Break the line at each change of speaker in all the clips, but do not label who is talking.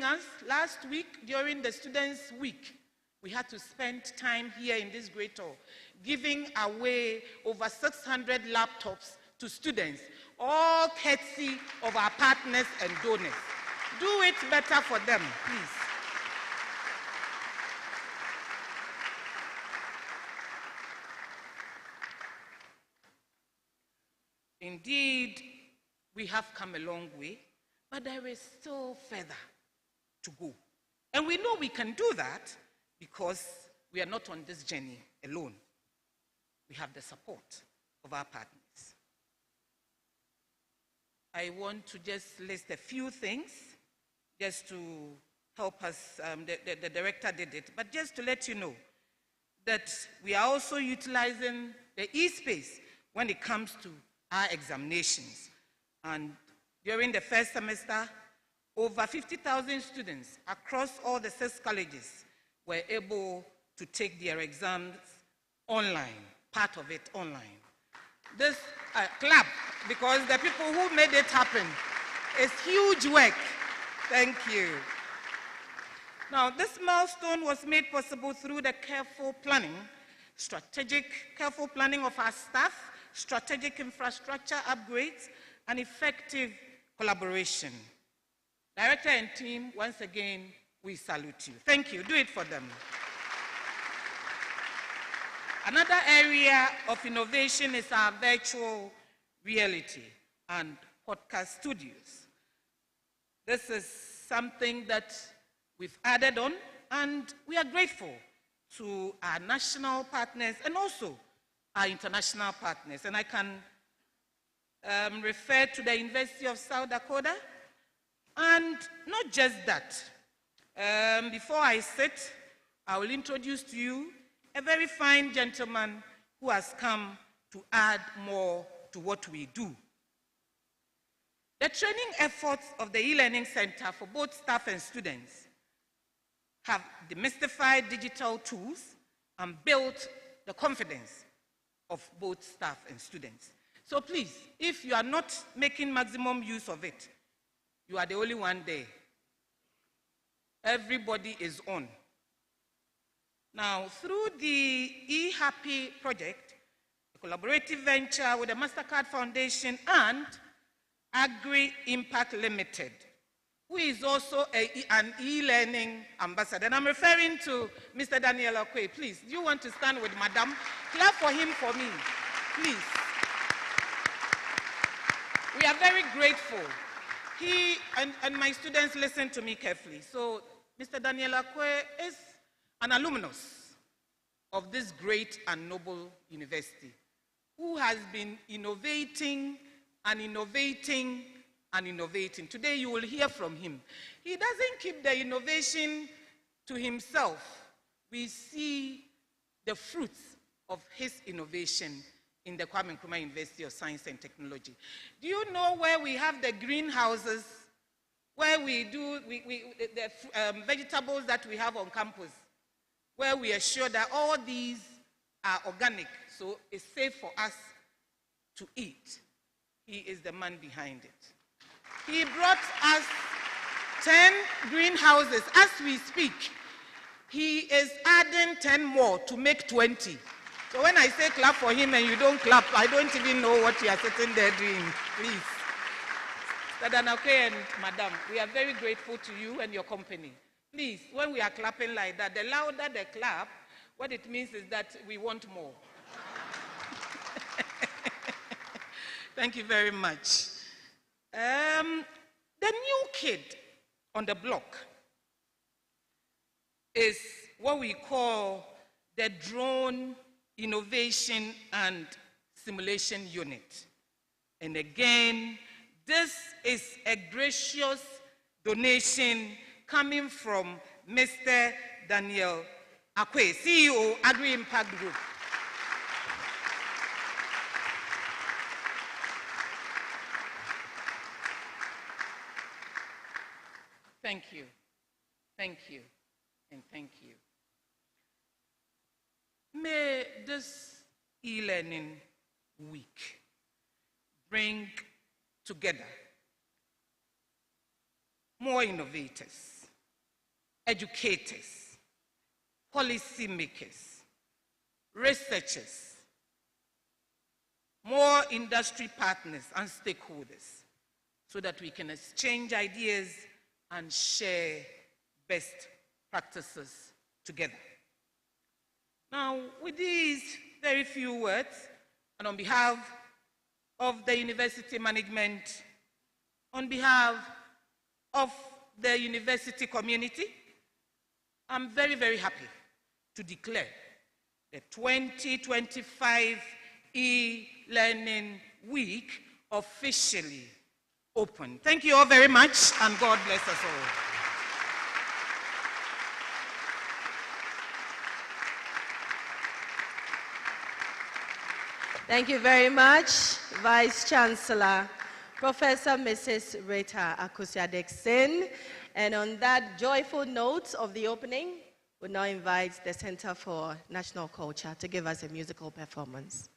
us. Last week, during the Students' Week, we had to spend time here in this great hall, giving away over 600 laptops to students, all courtesy of our partners and donors. Do it better for them, please. Indeed, we have come a long way, but there is still further to go. And we know we can do that because we are not on this journey alone. We have the support of our partners. I want to just list a few things just to help us. The director did it, but just to let you know that we are also utilizing the e-space when it comes to our examinations. And during the first semester, over 50,000 students across all the 6 colleges were able to take their exams online, part of it online. This clap, because the people who made it happen, is huge work. Thank you. Now, this milestone was made possible through the careful planning of our staff, strategic infrastructure upgrades, and effective collaboration. Director and team, once again, we salute you. Thank you. Do it for them. Another area of innovation is our virtual reality and podcast studios. This is something that we've added on, and we are grateful to our national partners and also our international partners. And I can refer to the University of South Dakota, and not just that. Before I sit, I will introduce to you a very fine gentleman who has come to add more to what we do. The training efforts of the e-learning center for both staff and students have demystified digital tools and built the confidence of both staff and students. So please, if you are not making maximum use of it, you are the only one there. Everybody is on. Now, through the eHappy project, a collaborative venture with the MasterCard Foundation and Agri Impact Limited, who is also an e-learning ambassador. And I'm referring to Mr. Daniel Akwe. Please, do you want to stand with Madam? Clap for him for me, please. We are very grateful. He and my students listen to me carefully. So, Mr. Daniel Akwe is an alumnus of this great and noble university who has been innovating and innovating and innovating. Today you will hear from him. He doesn't keep the innovation to himself. We see the fruits of his innovation in the Kwame Nkrumah University of Science and Technology. Do you know where we have the greenhouses, where we do the vegetables that we have on campus, where we assure that all these are organic, so it's safe for us to eat? He is the man behind it. He brought us 10 greenhouses. As we speak, he is adding 10 more to make 20. So when I say clap for him and you don't clap, I don't even know what you are sitting there doing. Please. Tadanake and Madam, we are very grateful to you and your company. Please, when we are clapping like that, the louder the clap, what it means is that we want more. Thank you very much. The new kid on the block is what we call the Drone Innovation and Simulation Unit. And again, this is a gracious donation coming from Mr. Daniel Akwe, CEO, Agri Impact Group. Thank you, thank you, and thank you. May this e-learning week bring together more innovators, educators, policymakers, researchers, more industry partners and stakeholders, so that we can exchange ideas and share best practices together. Now, with these very few words, and on behalf of the university management, on behalf of the university community, I'm very, very happy to declare the 2025 e-learning week officially open. Thank you all very much, and God bless us all.
Thank you very much, Vice Chancellor, Professor Mrs. Rita Akusiadek-Sin. And on that joyful note of the opening, we now invite the Center for National Culture to give us a musical performance.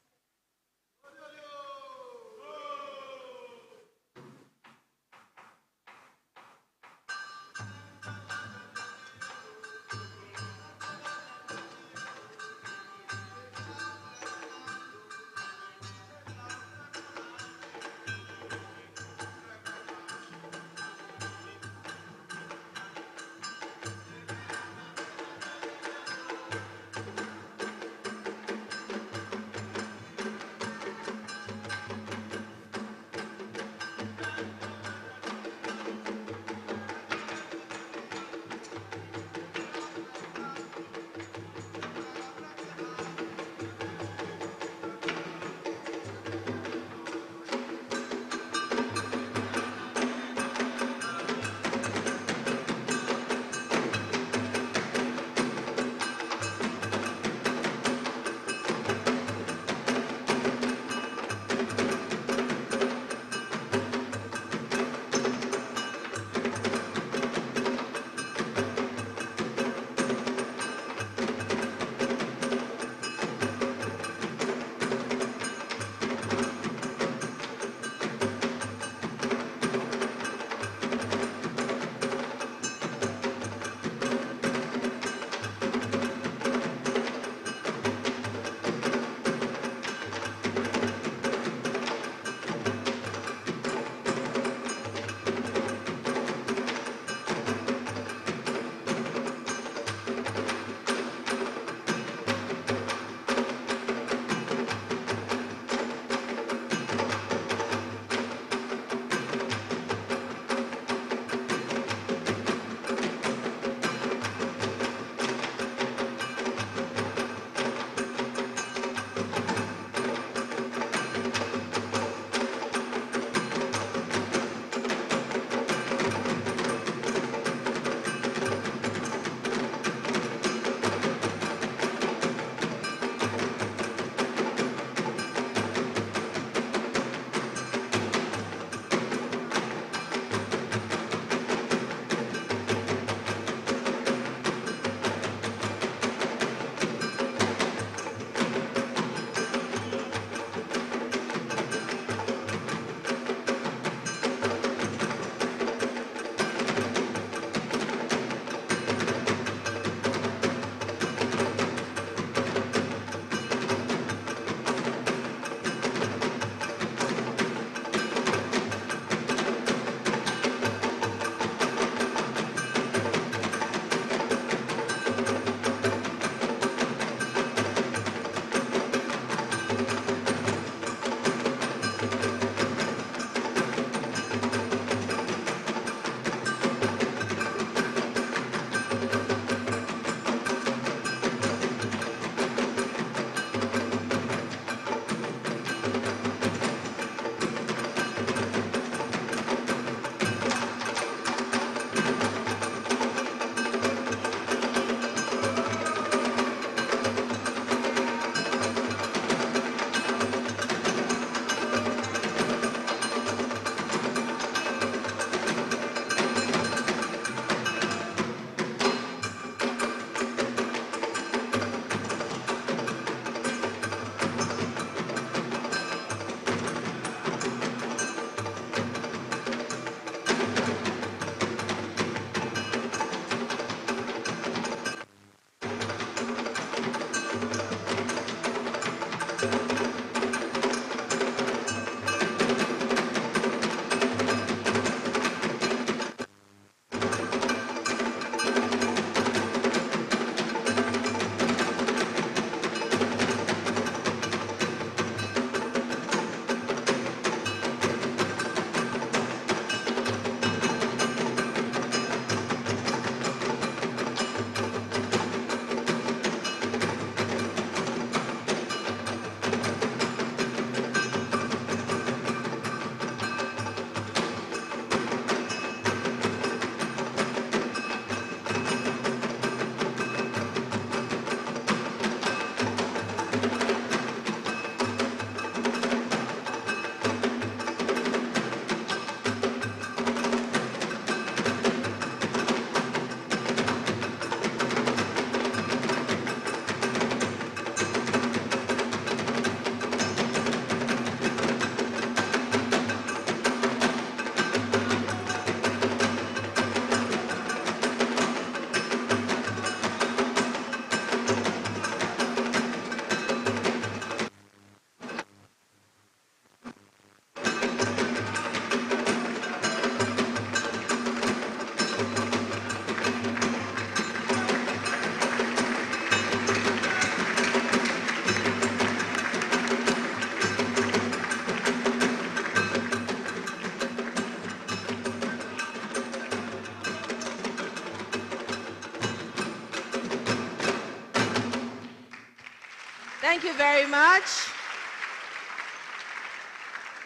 Thank you very much,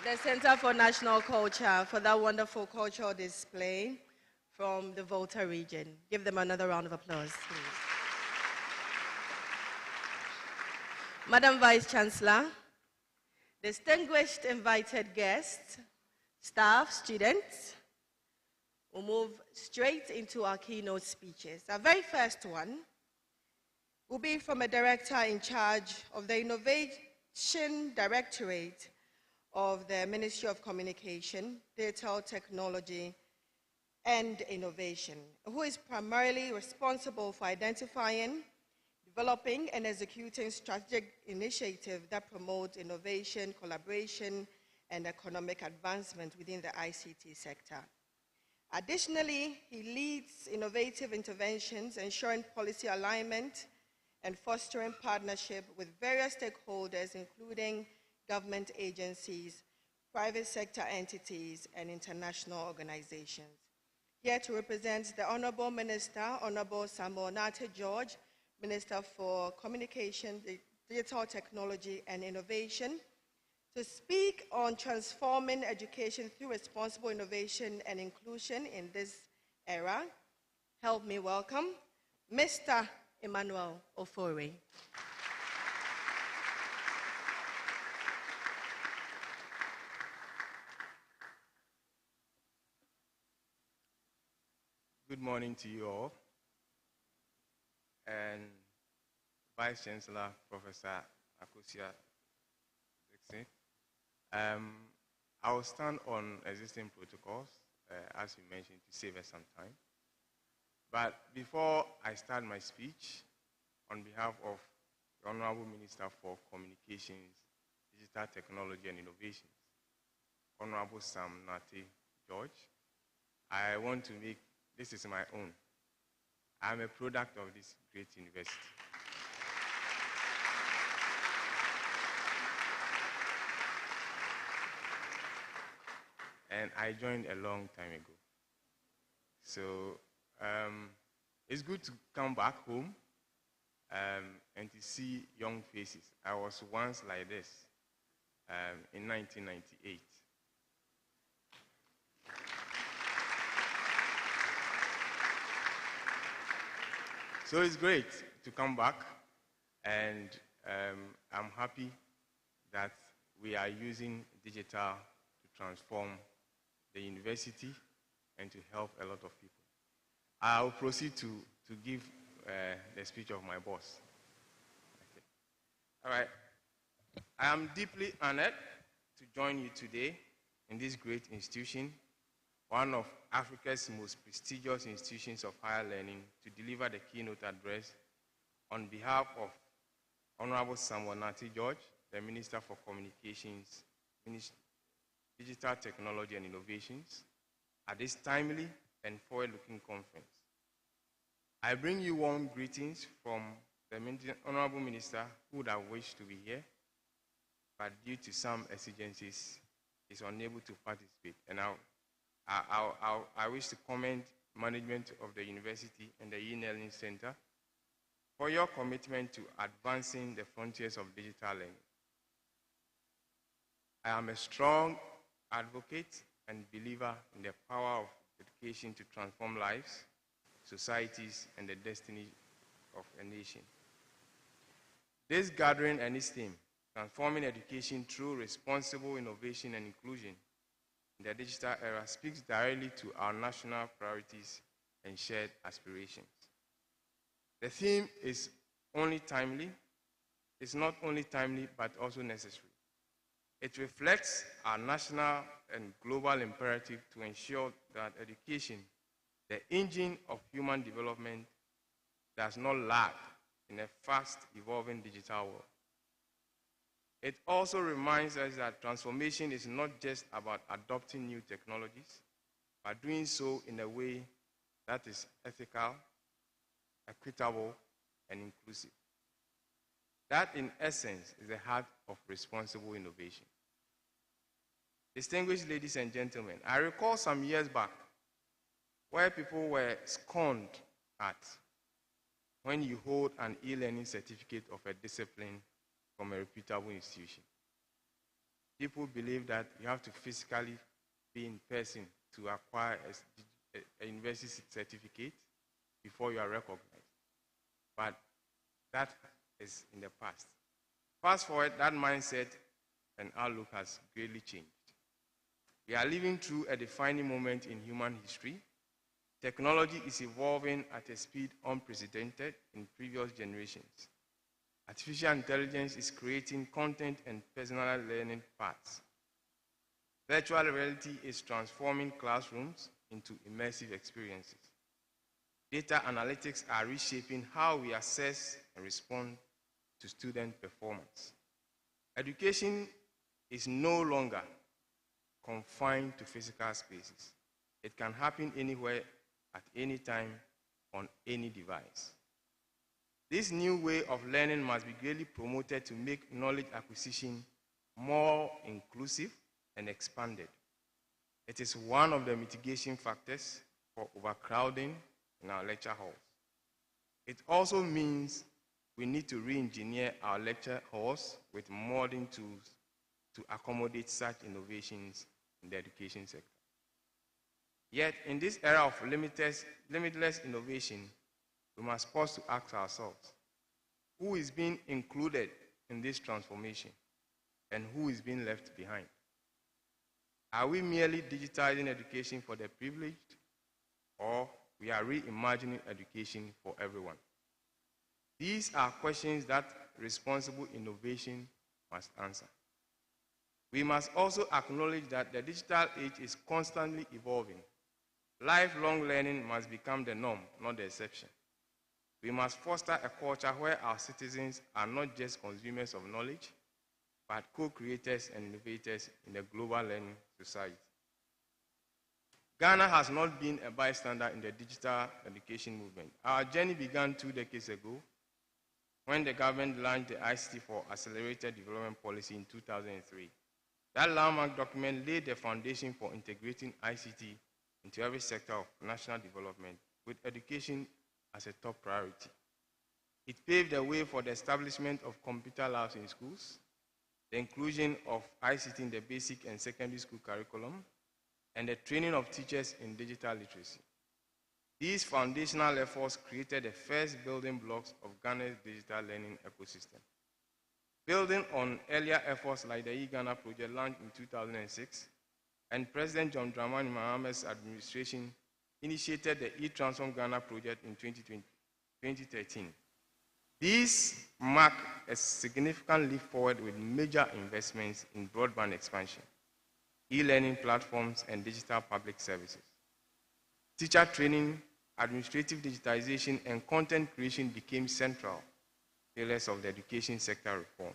the Center for National Culture, for that wonderful cultural display from the Volta region. Give them another round of applause, please. Madam Vice Chancellor, distinguished invited guests, staff, students, we'll move straight into our keynote speeches. Our very first one will be from a director in charge of the Innovation Directorate of the Ministry of Communication, Digital Technology, and Innovation, who is primarily responsible for identifying, developing, and executing strategic initiatives that promote innovation, collaboration, and economic advancement within the ICT sector. Additionally, he leads innovative interventions, ensuring policy alignment and fostering partnership with various stakeholders, including government agencies, private sector entities, and international organizations. Here to represent the Honorable Minister, Honorable Samuel Nate George, Minister for Communication, Digital Technology, and Innovation, to speak on transforming education through responsible innovation and inclusion in this era. Help me welcome Mr. Emmanuel Ofori.
Good morning to you all, and Vice Chancellor Professor Akosia-Deksen. I will stand on existing protocols, as you mentioned, to save us some time. But before I start my speech, on behalf of the Honorable Minister for Communications, Digital Technology and Innovations, Honorable Sam Nate George, I want to make this is my own. I'm a product of this great university. And I joined a long time ago. So it's good to come back home and to see young faces. I was once like this in 1998. So it's great to come back, and I'm happy that we are using digital to transform the university and to help a lot of people. I'll proceed to give the speech of my boss. Okay. All right. I am deeply honored to join you today in this great institution, one of Africa's most prestigious institutions of higher learning, to deliver the keynote address on behalf of Honorable Samuel Nate George, the Minister for Communications, Digital Technology and Innovations, at this timely and forward-looking conference. I bring you warm greetings from the Honorable Minister, who would have wished to be here, but due to some exigencies, is unable to participate. And I wish to commend management of the university and the e-learning center for your commitment to advancing the frontiers of digital learning. I am a strong advocate and believer in the power of education to transform lives, societies, and the destiny of a nation. This gathering and its theme, transforming education through responsible innovation and inclusion in the digital era, speaks directly to our national priorities and shared aspirations. The theme is only timely. It's not only timely, but also necessary. It reflects our national and global imperative to ensure that education, the engine of human development, does not lag in a fast-evolving digital world. It also reminds us that transformation is not just about adopting new technologies, but doing so in a way that is ethical, equitable, and inclusive. That, in essence, is the heart of responsible innovation. Distinguished ladies and gentlemen, I recall some years back where people were scorned at when you hold an e-learning certificate of a discipline from a reputable institution. People believe that you have to physically be in person to acquire a university certificate before you are recognized. But that is in the past. Fast forward, that mindset and outlook has greatly changed. We are living through a defining moment in human history. Technology is evolving at a speed unprecedented in previous generations. Artificial intelligence is creating content and personal learning paths. Virtual reality is transforming classrooms into immersive experiences. Data analytics are reshaping how we assess and respond to student performance. Education is no longer confined to physical spaces. It can happen anywhere, at any time, on any device. This new way of learning must be greatly promoted to make knowledge acquisition more inclusive and expanded. It is one of the mitigation factors for overcrowding in our lecture halls. It also means we need to re-engineer our lecture halls with modern tools to accommodate such innovations in the education sector. Yet, in this era of limitless innovation, we must pause to ask ourselves, who is being included in this transformation and who is being left behind? Are we merely digitizing education for the privileged, or we are reimagining education for everyone? These are questions that responsible innovation must answer. We must also acknowledge that the digital age is constantly evolving. Lifelong learning must become the norm, not the exception. We must foster a culture where our citizens are not just consumers of knowledge, but co-creators and innovators in the global learning society. Ghana has not been a bystander in the digital education movement. Our journey began 2 decades ago when the government launched the ICT for Accelerated Development Policy in 2003. That landmark document laid the foundation for integrating ICT into every sector of national development, with education as a top priority. It paved the way for the establishment of computer labs in schools, the inclusion of ICT in the basic and secondary school curriculum, and the training of teachers in digital literacy. These foundational efforts created the first building blocks of Ghana's digital learning ecosystem. Building on earlier efforts like the eGhana project launched in 2006, and President John Dramani Maham's administration initiated the e-Transform Ghana project in 2013. These mark a significant leap forward with major investments in broadband expansion, e-learning platforms, and digital public services. Teacher training, administrative digitization, and content creation became central pillars of the education sector reform.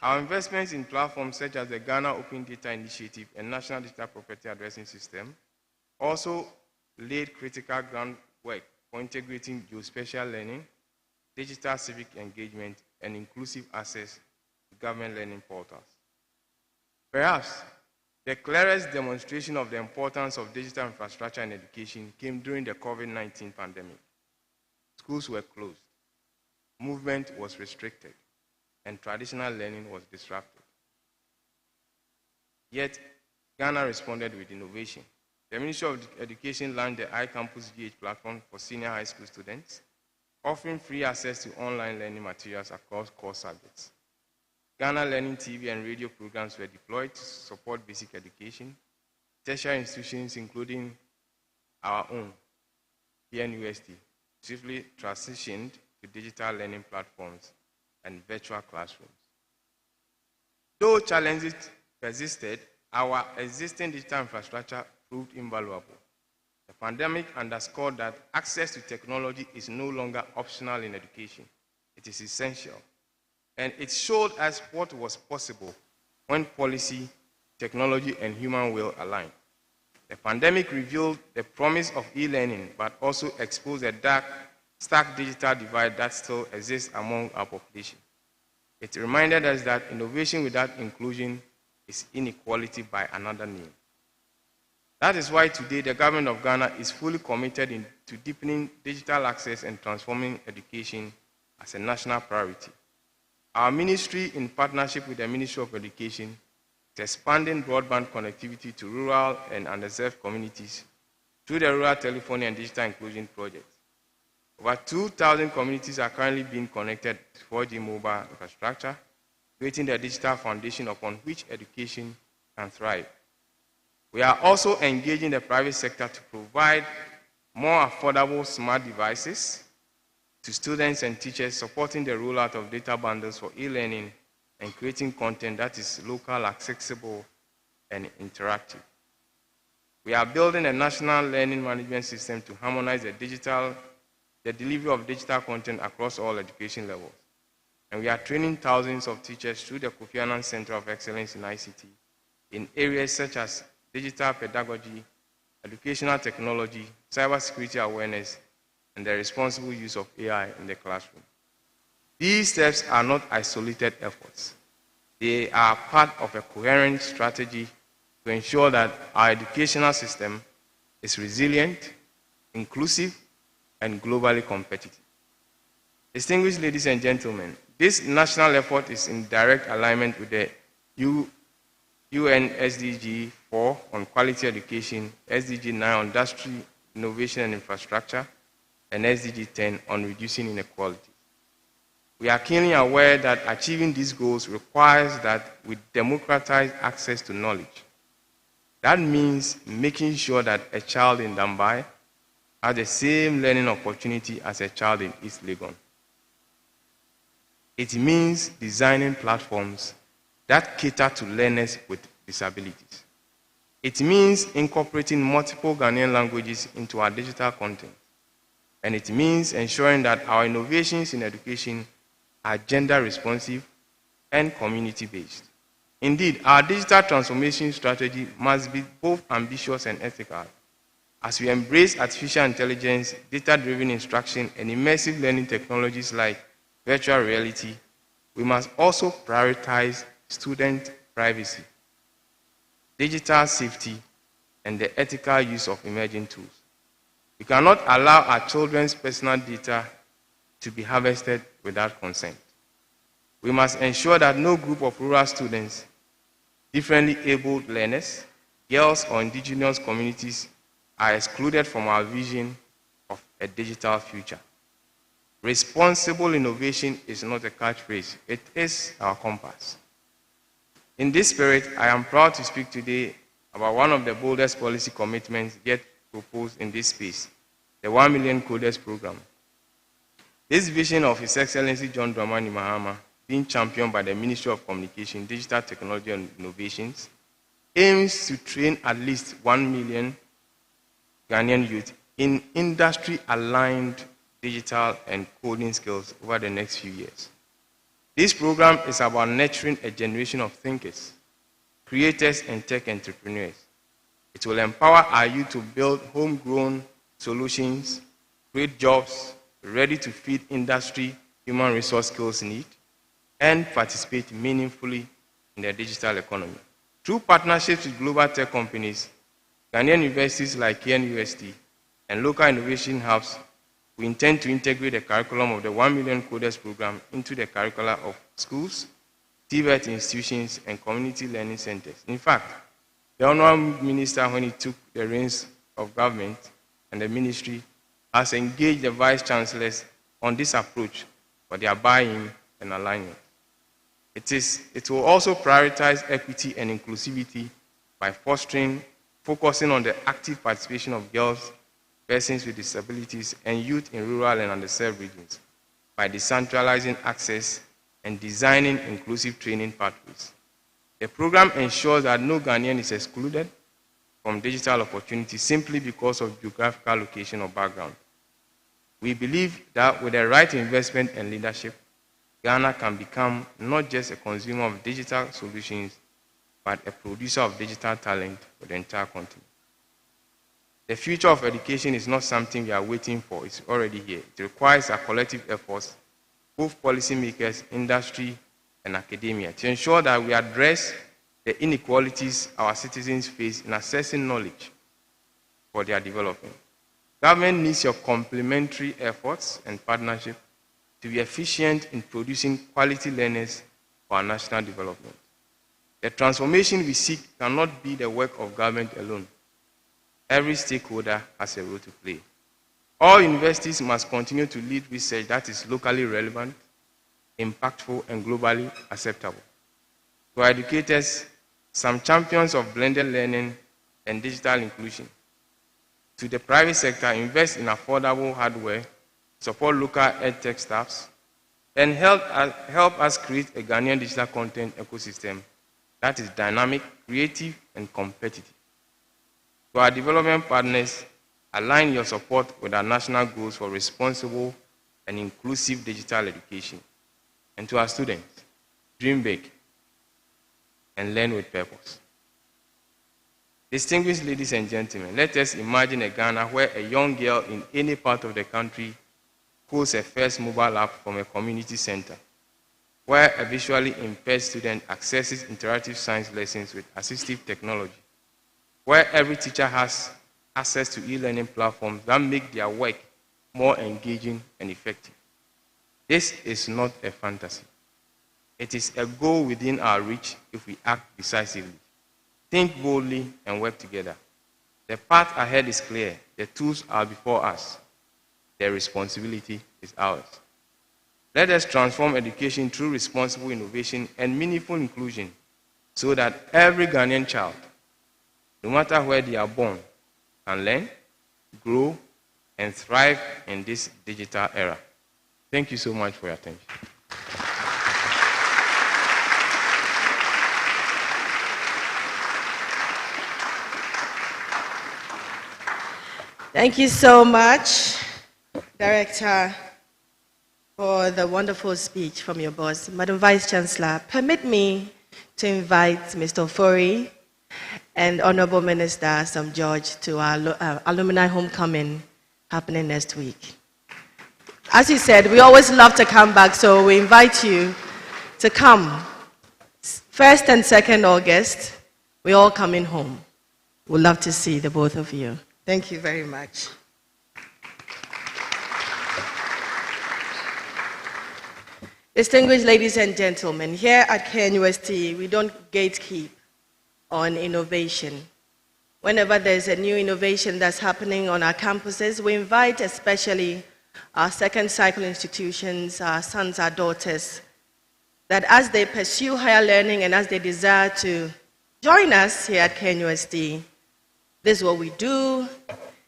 Our investments in platforms such as the Ghana Open Data Initiative and National Digital Property Addressing System also laid critical groundwork for integrating geospatial learning, digital civic engagement, and inclusive access to government learning portals. Perhaps the clearest demonstration of the importance of digital infrastructure in education came during the COVID-19 pandemic. Schools were closed, movement was restricted, and traditional learning was disrupted. Yet, Ghana responded with innovation. The Ministry of Education launched the iCampus GH platform for senior high school students, offering free access to online learning materials across core subjects. Ghana Learning TV and radio programs were deployed to support basic education. Tertiary institutions, including our own, KNUST-TEK, swiftly transitioned to digital learning platforms and virtual classrooms. Though challenges persisted, our existing digital infrastructure proved invaluable. The pandemic underscored that access to technology is no longer optional in education. It is essential. And it showed us what was possible when policy, technology, and human will align. The pandemic revealed the promise of e-learning, but also exposed a dark, stark digital divide that still exists among our population. It reminded us that innovation without inclusion is inequality by another name. That is why today the government of Ghana is fully committed to deepening digital access and transforming education as a national priority. Our ministry, in partnership with the Ministry of Education, is expanding broadband connectivity to rural and underserved communities through the Rural Telephony and Digital Inclusion Project. Over 2,000 communities are currently being connected to 4G mobile infrastructure, creating the digital foundation upon which education can thrive. We are also engaging the private sector to provide more affordable smart devices to students and teachers, supporting the rollout of data bundles for e-learning and creating content that is local, accessible, and interactive. We are building a national learning management system to harmonize the delivery of digital content across all education levels. And we are training thousands of teachers through the Kofi Annan Center of Excellence in ICT in areas such as digital pedagogy, educational technology, cybersecurity awareness, and the responsible use of AI in the classroom. These steps are not isolated efforts. They are part of a coherent strategy to ensure that our educational system is resilient, inclusive, and globally competitive. Distinguished ladies and gentlemen, this national effort is in direct alignment with the UN SDG 4 on quality education, SDG 9 on industry, innovation and infrastructure, and SDG 10 on reducing inequality. We are keenly aware that achieving these goals requires that we democratize access to knowledge. That means making sure that a child in Dambai has the same learning opportunity as a child in East Legon. It means designing platforms that cater to learners with disabilities. It means incorporating multiple Ghanaian languages into our digital content. And it means ensuring that our innovations in education are gender responsive and community based. Indeed, our digital transformation strategy must be both ambitious and ethical. As we embrace artificial intelligence, data-driven instruction, and immersive learning technologies like virtual reality, we must also prioritize student privacy, digital safety, and the ethical use of emerging tools. We cannot allow our children's personal data to be harvested without consent. We must ensure that no group of rural students, differently abled learners, girls, or indigenous communities are excluded from our vision of a digital future. Responsible innovation is not a catchphrase, it is our compass. In this spirit, I am proud to speak today about one of the boldest policy commitments yet proposed in this space, the 1 Million Coders Program. This vision of His Excellency John Dramani Mahama, being championed by the Ministry of Communication, Digital Technology and Innovations, aims to train at least 1 million Ghanaian youth in industry-aligned digital and coding skills over the next few years. This program is about nurturing a generation of thinkers, creators, and tech entrepreneurs. It will empower our youth to build homegrown solutions, create jobs, ready to feed industry human resource skills need, and participate meaningfully in the digital economy. Through partnerships with global tech companies, Ghanaian universities like KNUST, and local innovation hubs, we intend to integrate the curriculum of the 1 Million Coders Program into the curricula of schools, TVET institutions, and community learning centers. In fact, the Honorable Minister, when he took the reins of government and the ministry, has engaged the Vice Chancellors on this approach for their buy-in and alignment. It will also prioritize equity and inclusivity by focusing on the active participation of girls, persons with disabilities, and youth in rural and underserved regions by decentralizing access and designing inclusive training pathways. The program ensures that no Ghanaian is excluded from digital opportunities simply because of geographical location or background. We believe that with the right investment and leadership, Ghana can become not just a consumer of digital solutions, but a producer of digital talent for the entire continent. The future of education is not something we are waiting for, it's already here. It requires our collective efforts, both policymakers, industry, and academia, to ensure that we address the inequalities our citizens face in accessing knowledge for their development. Government needs your complementary efforts and partnership to be efficient in producing quality learners for our national development. The transformation we seek cannot be the work of government alone. Every stakeholder has a role to play. All universities must continue to lead research that is locally relevant, impactful, and globally acceptable. To our educators, some champions of blended learning and digital inclusion. To the private sector, invest in affordable hardware, support local EdTech staffs, and help us create a Ghanaian digital content ecosystem that is dynamic, creative, and competitive. To our development partners, align your support with our national goals for responsible and inclusive digital education. And to our students, dream big and learn with purpose. Distinguished ladies and gentlemen, let us imagine a Ghana where a young girl in any part of the country holds her first mobile app from a community center, where a visually impaired student accesses interactive science lessons with assistive technology, where every teacher has access to e-learning platforms that make their work more engaging and effective. This is not a fantasy. It is a goal within our reach if we act decisively, think boldly, and work together. The path ahead is clear. The tools are before us. The responsibility is ours. Let us transform education through responsible innovation and meaningful inclusion so that every Ghanaian child, no matter where they are born, can learn, grow, and thrive in this digital era. Thank you so much for your attention.
Thank you so much, Director, for the wonderful speech from your boss. Madam Vice Chancellor, permit me to invite Mr. Ofori and Honorable Minister Sam George to our alumni homecoming happening next week. As you said, we always love to come back, so we invite you to come. 1st and 2nd August, we're all coming home. We'd love to see the both of you. Thank you very much. Distinguished ladies and gentlemen, here at KNUST, we don't gatekeep on innovation. Whenever there's a new innovation that's happening on our campuses, we invite especially our second cycle institutions, our sons, our daughters, that as they pursue higher learning and as they desire to join us here at KNUST, this is what we do,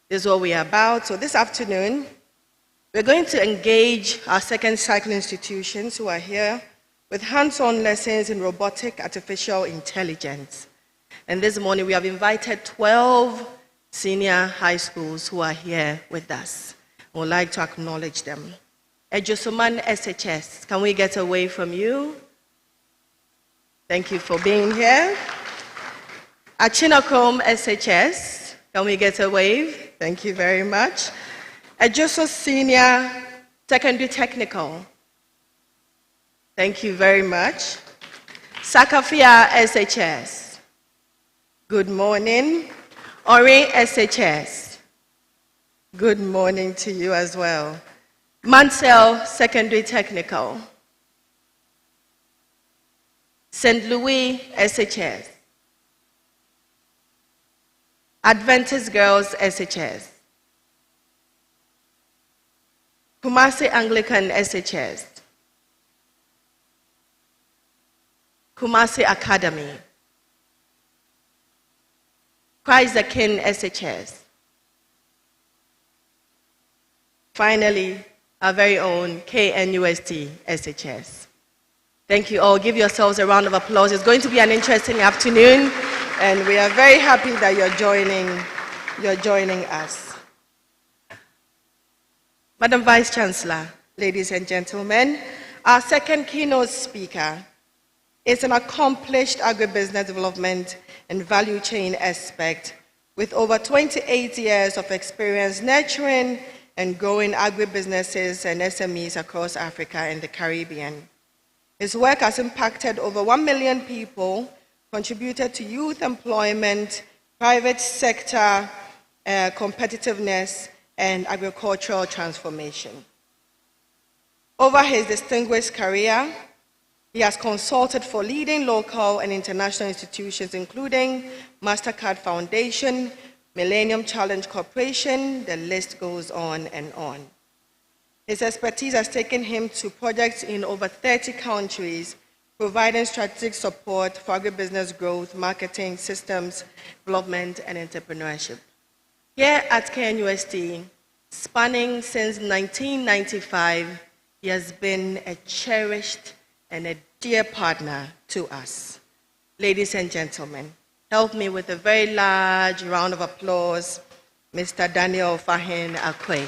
this is what we are about. So this afternoon, we're going to engage our second cycle institutions who are here with hands-on lessons in robotic artificial intelligence. And this morning, we have invited 12 senior high schools who are here with us. We would like to acknowledge them. Ejosuman SHS, can we get away from you? Thank you for being here. Achinokom SHS, can we get a wave? Thank you very much. Ejoso Senior Secondary Technical, thank you very much. Sakafia SHS, good morning. Ori SHS, good morning to you as well. Mansell Secondary Technical. St. Louis SHS. Adventist Girls SHS. Kumasi Anglican SHS. Kumasi Academy. Christ the King SHS. Finally, our very own KNUST SHS. Thank you all. Give yourselves a round of applause. It's going to be an interesting afternoon, and we are very happy that you're joining us. Madam Vice Chancellor, ladies and gentlemen, our second keynote speaker is an accomplished agribusiness development and value chain expert with over 28 years of experience nurturing and growing agribusinesses and SMEs across Africa and the Caribbean. His work has impacted over 1 million people, contributed to youth employment, private sector competitiveness, and agricultural transformation. Over his distinguished career, he has consulted for leading local and international institutions, including MasterCard Foundation, Millennium Challenge Corporation, the list goes on and on. His expertise has taken him to projects in over 30 countries, providing strategic support for agribusiness growth, marketing, systems, development, and entrepreneurship. Here at KNUST, spanning since 1995, he has been a cherished and a dear partner to us. Ladies and gentlemen, help me with a very large round of applause, Mr. Daniel Fahin Akwe.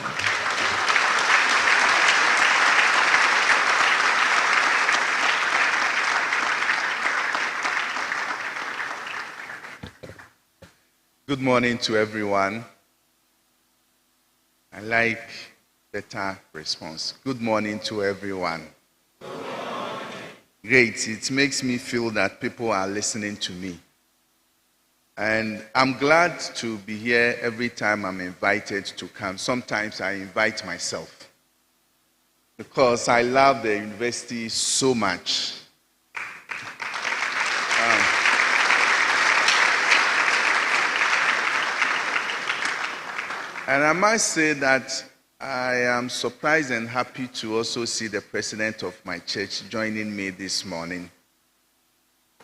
Good morning to everyone. I like better response. Good morning to everyone. Good morning. Great. It makes me feel that people are listening to me. And I'm glad to be here every time I'm invited to come. Sometimes I invite myself because I love the university so much. And I must say that I am surprised and happy to also see the president of my church joining me this morning.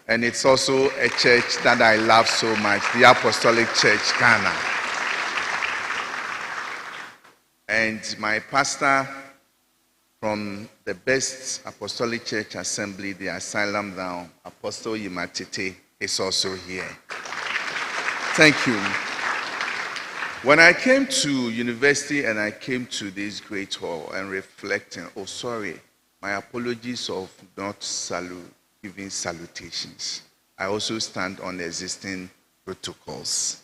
And it's also a church that I love so much, the Apostolic Church, Ghana. And my pastor from the best Apostolic Church Assembly, the Asylum Down, Apostle Yimatete, is also here. Thank you. When I came to university and I came to this great hall and reflecting, my apologies of not giving salutations. I also stand on existing protocols.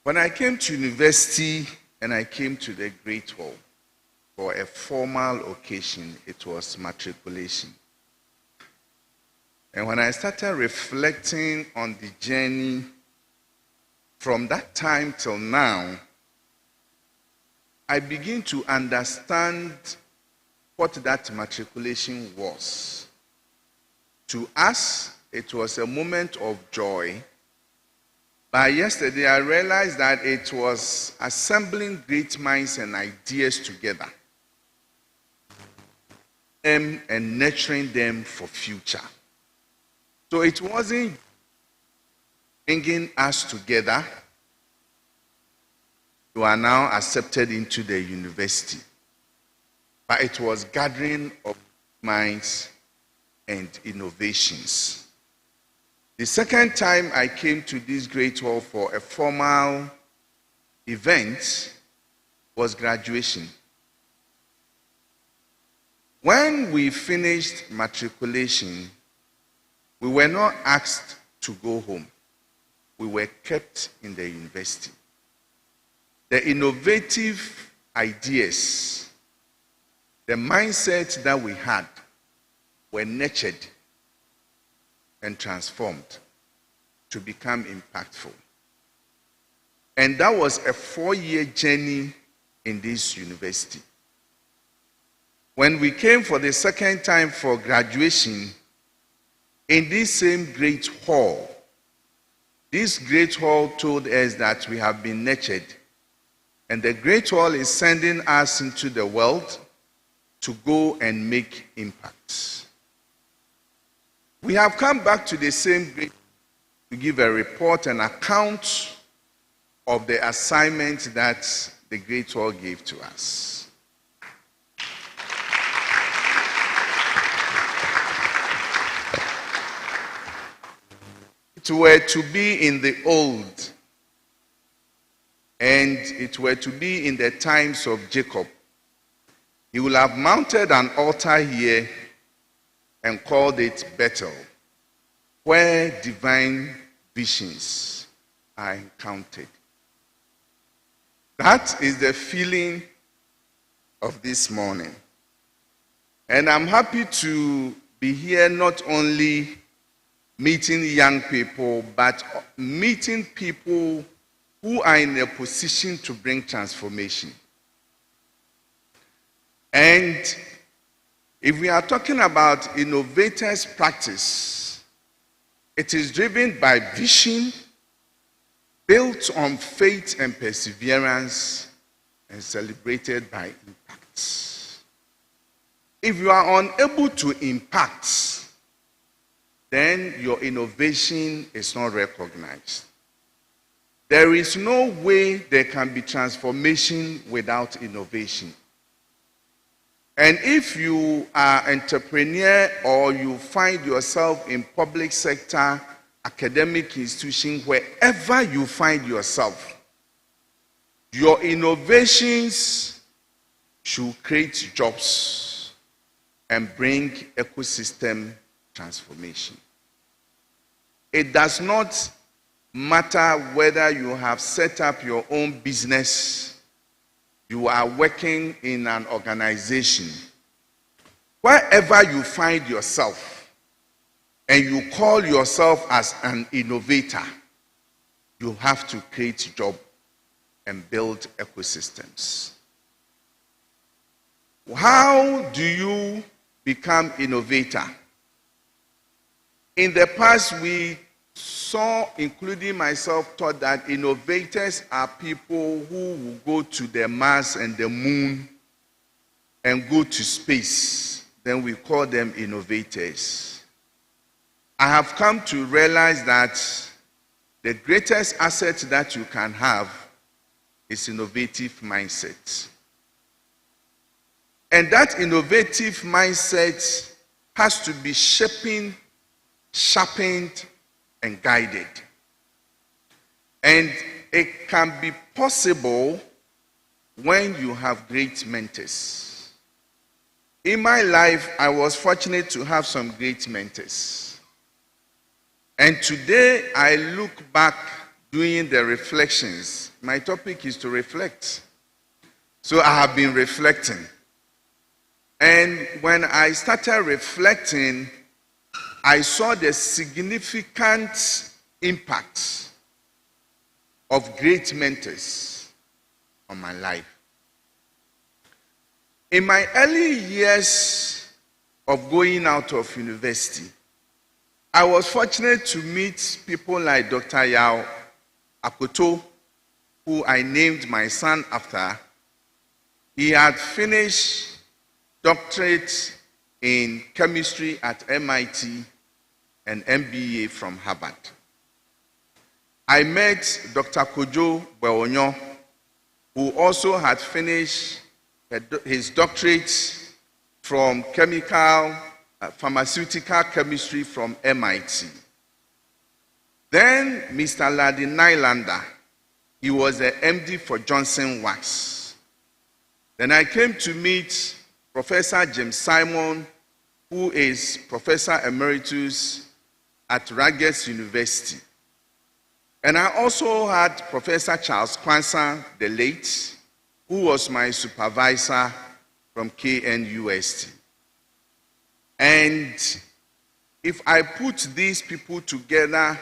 When I came to university and I came to the great hall for a formal occasion, it was matriculation. And when I started reflecting on the journey from that time till now, I begin to understand what that matriculation was. To us, it was a moment of joy. But yesterday, I realized that it was assembling great minds and ideas together and nurturing them for future. So it wasn't bringing us together. You are now accepted into the university. But it was gathering of minds and innovations. The second time I came to this great hall for a formal event was graduation. When we finished matriculation, we were not asked to go home. We were kept in the university. The innovative ideas, the mindset that we had were nurtured and transformed to become impactful. And that was a 4-year journey in this university. When we came for the second time for graduation, in this same great hall, this great hall told us that we have been nurtured, and the great hall is sending us into the world to go and make impacts. We have come back to the same great to give a report and account of the assignment that the great hall gave to us. It were to be in the old, and it were to be in the times of Jacob. He will have mounted an altar here and called it Bethel, where divine visions are encountered. That is the feeling of this morning. And I'm happy to be here not only meeting young people, but meeting people who are in a position to bring transformation. And if we are talking about innovators' practice, it is driven by vision, built on faith and perseverance, and celebrated by impact. If you are unable to impact, then your innovation is not recognized. There is no way there can be transformation without innovation. And if you are an entrepreneur or you find yourself in public sector, academic institution, wherever you find yourself, your innovations should create jobs and bring ecosystem transformation. It does not matter whether you have set up your own business, you are working in an organization. Wherever you find yourself and you call yourself as an innovator, you have to create jobs and build ecosystems. How do you become innovator? In the past, we saw, including myself, thought that innovators are people who will go to the Mars and the moon and go to space. Then we call them innovators. I have come to realize that the greatest asset that you can have is innovative mindset. And that innovative mindset has to be sharpened, and guided. And it can be possible when you have great mentors. In my life, I was fortunate to have some great mentors. And today, I look back doing the reflections. My topic is to reflect. So I have been reflecting. And when I started reflecting, I saw the significant impact of great mentors on my life. In my early years of going out of university, I was fortunate to meet people like Dr. Yao Akoto, who I named my son after. He had finished doctorate in chemistry at MIT and MBA from Harvard. I met Dr. Kojo Bwonyo, who also had finished his doctorate from pharmaceutical chemistry from MIT. Then Mr. Ladi Nylander, he was an MD for Johnson Wax. Then I came to meet Professor James Simon, who is Professor Emeritus at Rutgers University. And I also had Professor Charles Kwanzaa, the late, who was my supervisor from KNUST. And if I put these people together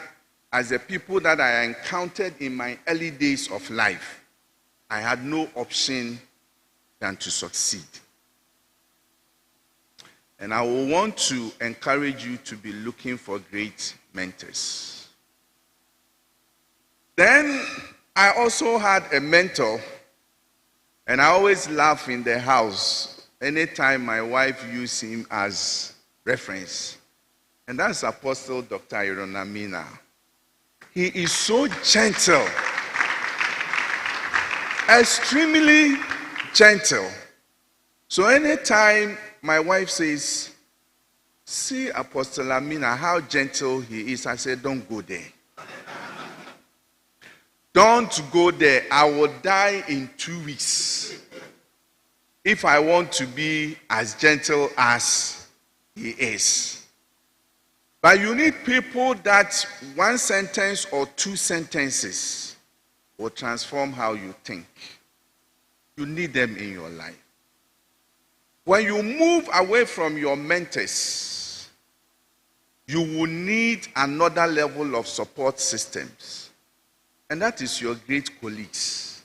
as the people that I encountered in my early days of life, I had no option than to succeed. And I will want to encourage you to be looking for great mentors. Then I also had a mentor, and I always laugh in the house anytime my wife used him as reference. And that's Apostle Dr. Ironamina. He is so gentle, extremely gentle. So anytime my wife says, "See Apostle Amina, how gentle he is," I said, "Don't go there. Don't go there. I will die in 2 weeks if I want to be as gentle as he is." But you need people that one sentence or two sentences will transform how you think. You need them in your life. When you move away from your mentors, you will need another level of support systems. And that is your great colleagues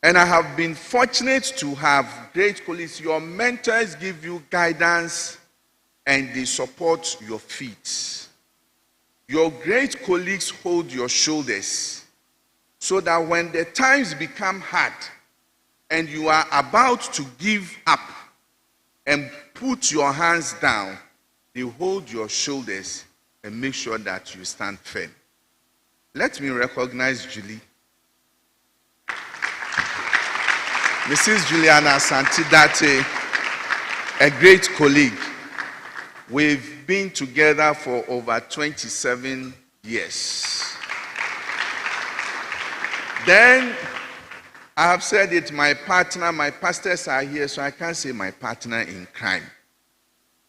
And I have been fortunate to have great colleagues. Your mentors give you guidance and they support your feet. Your great colleagues hold your shoulders so that when the times become hard and you are about to give up and put your hands down, they hold your shoulders and make sure that you stand firm. Let me recognize Julie. Mrs. Juliana Santidate, a great colleague. We've been together for over 27 years. Then, I have said it, my partner, my pastors are here, so I can't say my partner in crime.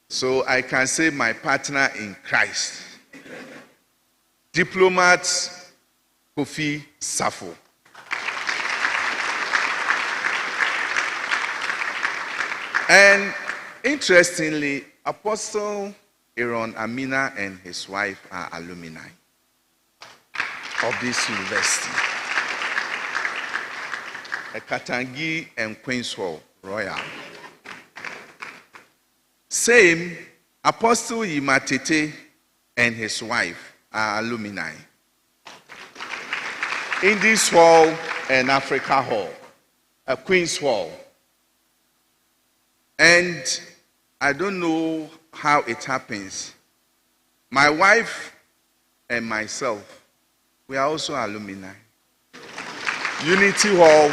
So I can say my partner in Christ. Diplomat Kofi Safo. And interestingly, Apostle Aaron Amina and his wife are alumni of this university. Katangi and Queenswell Royal. Same, Apostle Yimatete and his wife are alumni. In this hall and Africa Hall, Queenswell. And I don't know how it happens. My wife and myself, we are also alumni. Unity Hall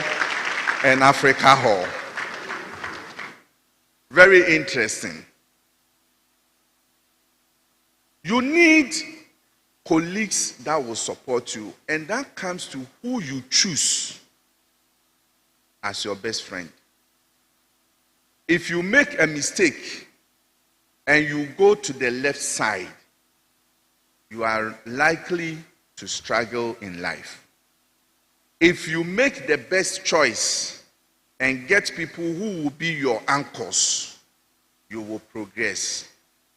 and Africa Hall. Very interesting. You need colleagues that will support you, and that comes to who you choose as your best friend. If you make a mistake and you go to the left side, you are likely to struggle in life. If you make the best choice and get people who will be your anchors, you will progress.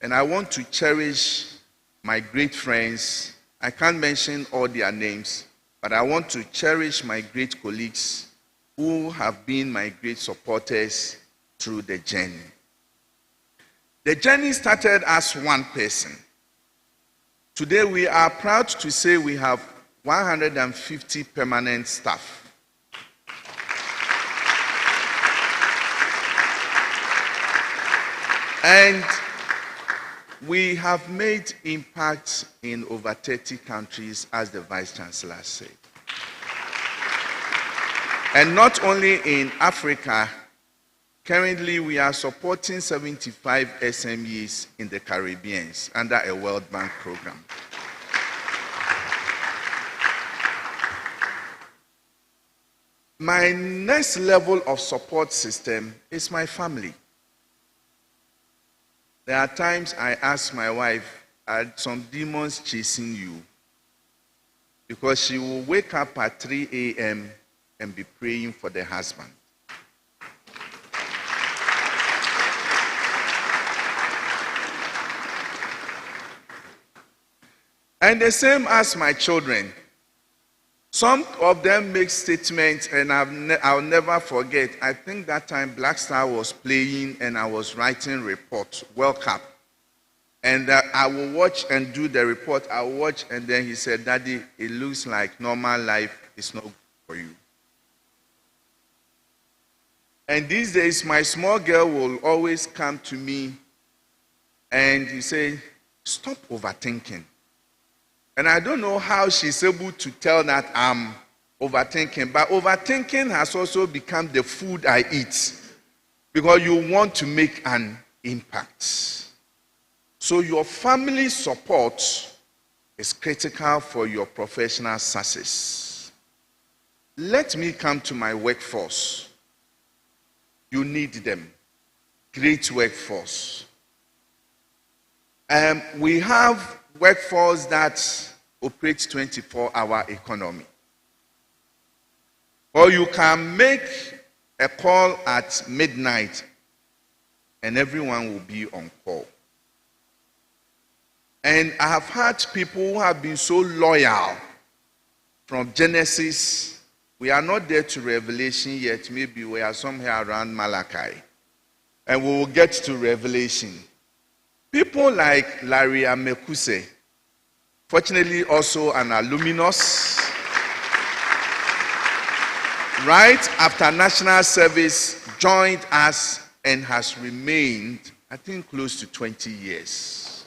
And I want to cherish my great friends. I can't mention all their names, but I want to cherish my great colleagues who have been my great supporters through the journey. The journey started as one person. Today we are proud to say we have 150 permanent staff. And we have made impacts in over 30 countries, as the Vice Chancellor said. And not only in Africa, currently we are supporting 75 SMEs in the Caribbean under a World Bank program. My next level of support system is my family. There are times I ask my wife, are some demons chasing you? Because she will wake up at 3 a.m. and be praying for the husband. And the same as my children. Some of them make statements, and I'll never forget. I think that time Black Star was playing, and I was writing report, World Cup. And I will watch and do the report. I will watch, and then he said, "Daddy, it looks like normal life is not good for you." And these days, my small girl will always come to me, and he say, "Stop overthinking." And I don't know how she's able to tell that I'm overthinking, but overthinking has also become the food I eat because you want to make an impact. So your family support is critical for your professional success. Let me come to my workforce. You need them. Great workforce. We have workforce that operates 24-hour economy. Or you can make a call at midnight and everyone will be on call. And I have had people who have been so loyal from Genesis We are not there to Revelation yet. Maybe we are somewhere around Malachi. And we will get to Revelation. People like Larry Amekuse, fortunately also an alumnus, right after national service, joined us and has remained, I think, close to 20 years.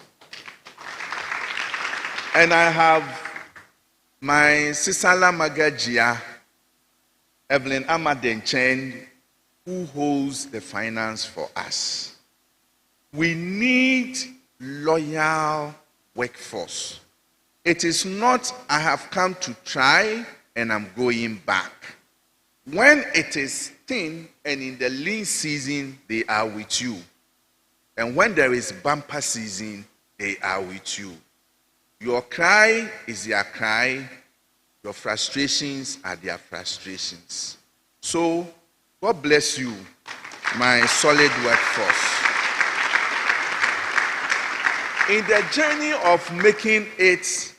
And I have my Sisala Magajia, Evelyn Amadenchen, who holds the finance for us. We need loyal workforce. It is not, I have come to try and I'm going back. When it is thin and in the lean season, they are with you. And when there is bumper season, they are with you. Your cry is their cry. Your frustrations are their frustrations. So, God bless you, my solid workforce. In the journey of making it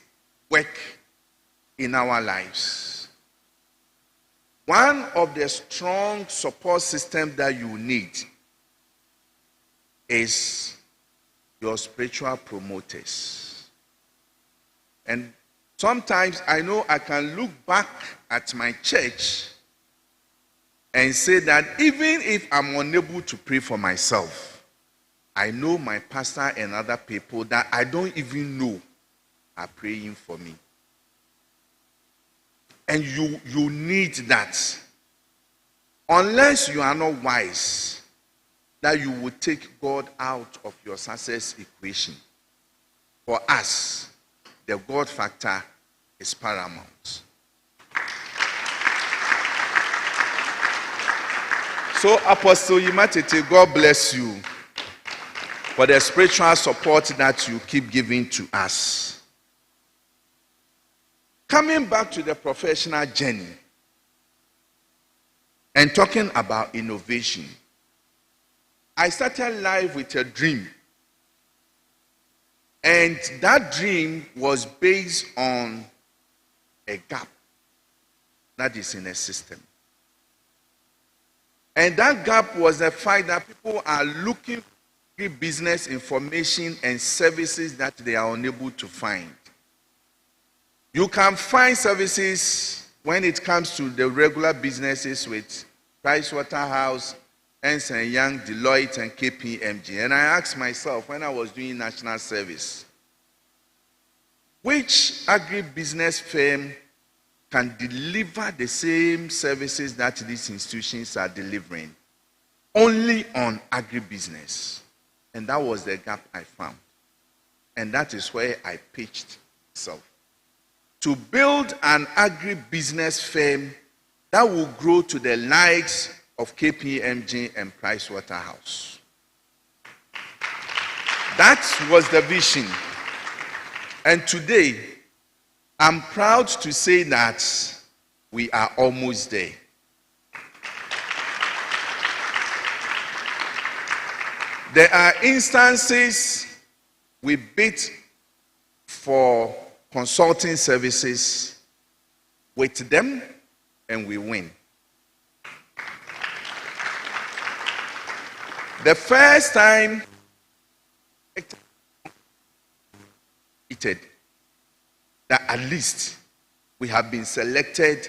work in our lives, one of the strong support systems that you need is your spiritual promoters. And sometimes I know I can look back at my church and say that even if I'm unable to pray for myself, I know my pastor and other people that I don't even know are praying for me. And you need that. Unless you are not wise, that you will take God out of your success equation. For us, the God factor is paramount. So, Apostle Yimatete, God bless you for the spiritual support that you keep giving to us. Coming back to the professional journey and talking about innovation, I started life with a dream. And that dream was based on a gap that is in a system. And that gap was the fact that people are looking for business information and services that they are unable to find. You can find services when it comes to the regular businesses with Pricewaterhouse, Ernst & Young, Deloitte, and KPMG. And I asked myself when I was doing national service, which agribusiness firm can deliver the same services that these institutions are delivering only on agribusiness? And that was the gap I found. And that is where I pitched myself. To build an agribusiness firm that will grow to the likes of KPMG and Pricewaterhouse. That was the vision. And today, I'm proud to say that we are almost there. There are instances we bid for consulting services with them and we win. The first time that at least we have been selected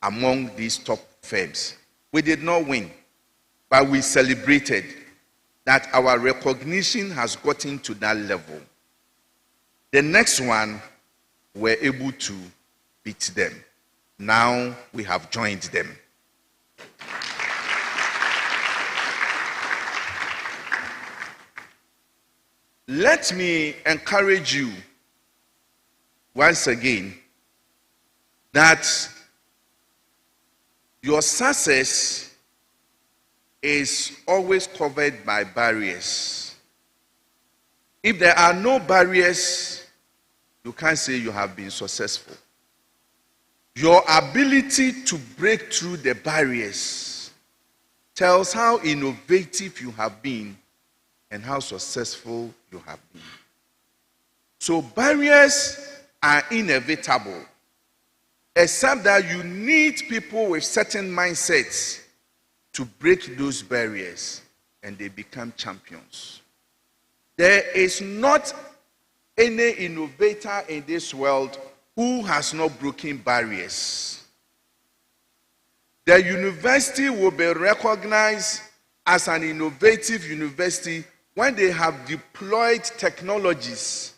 among these top firms. We did not win, but we celebrated that our recognition has gotten to that level. The next one, we're able to beat them. Now we have joined them. Let me encourage you once again that your success is always covered by barriers. If there are no barriers, you can't say you have been successful. Your ability to break through the barriers tells how innovative you have been and how successful you have been. So barriers are inevitable. except that you need people with certain mindsets to break those barriers, and they become champions. There is not any innovator in this world who has not broken barriers. The university will be recognized as an innovative university when they have deployed technologies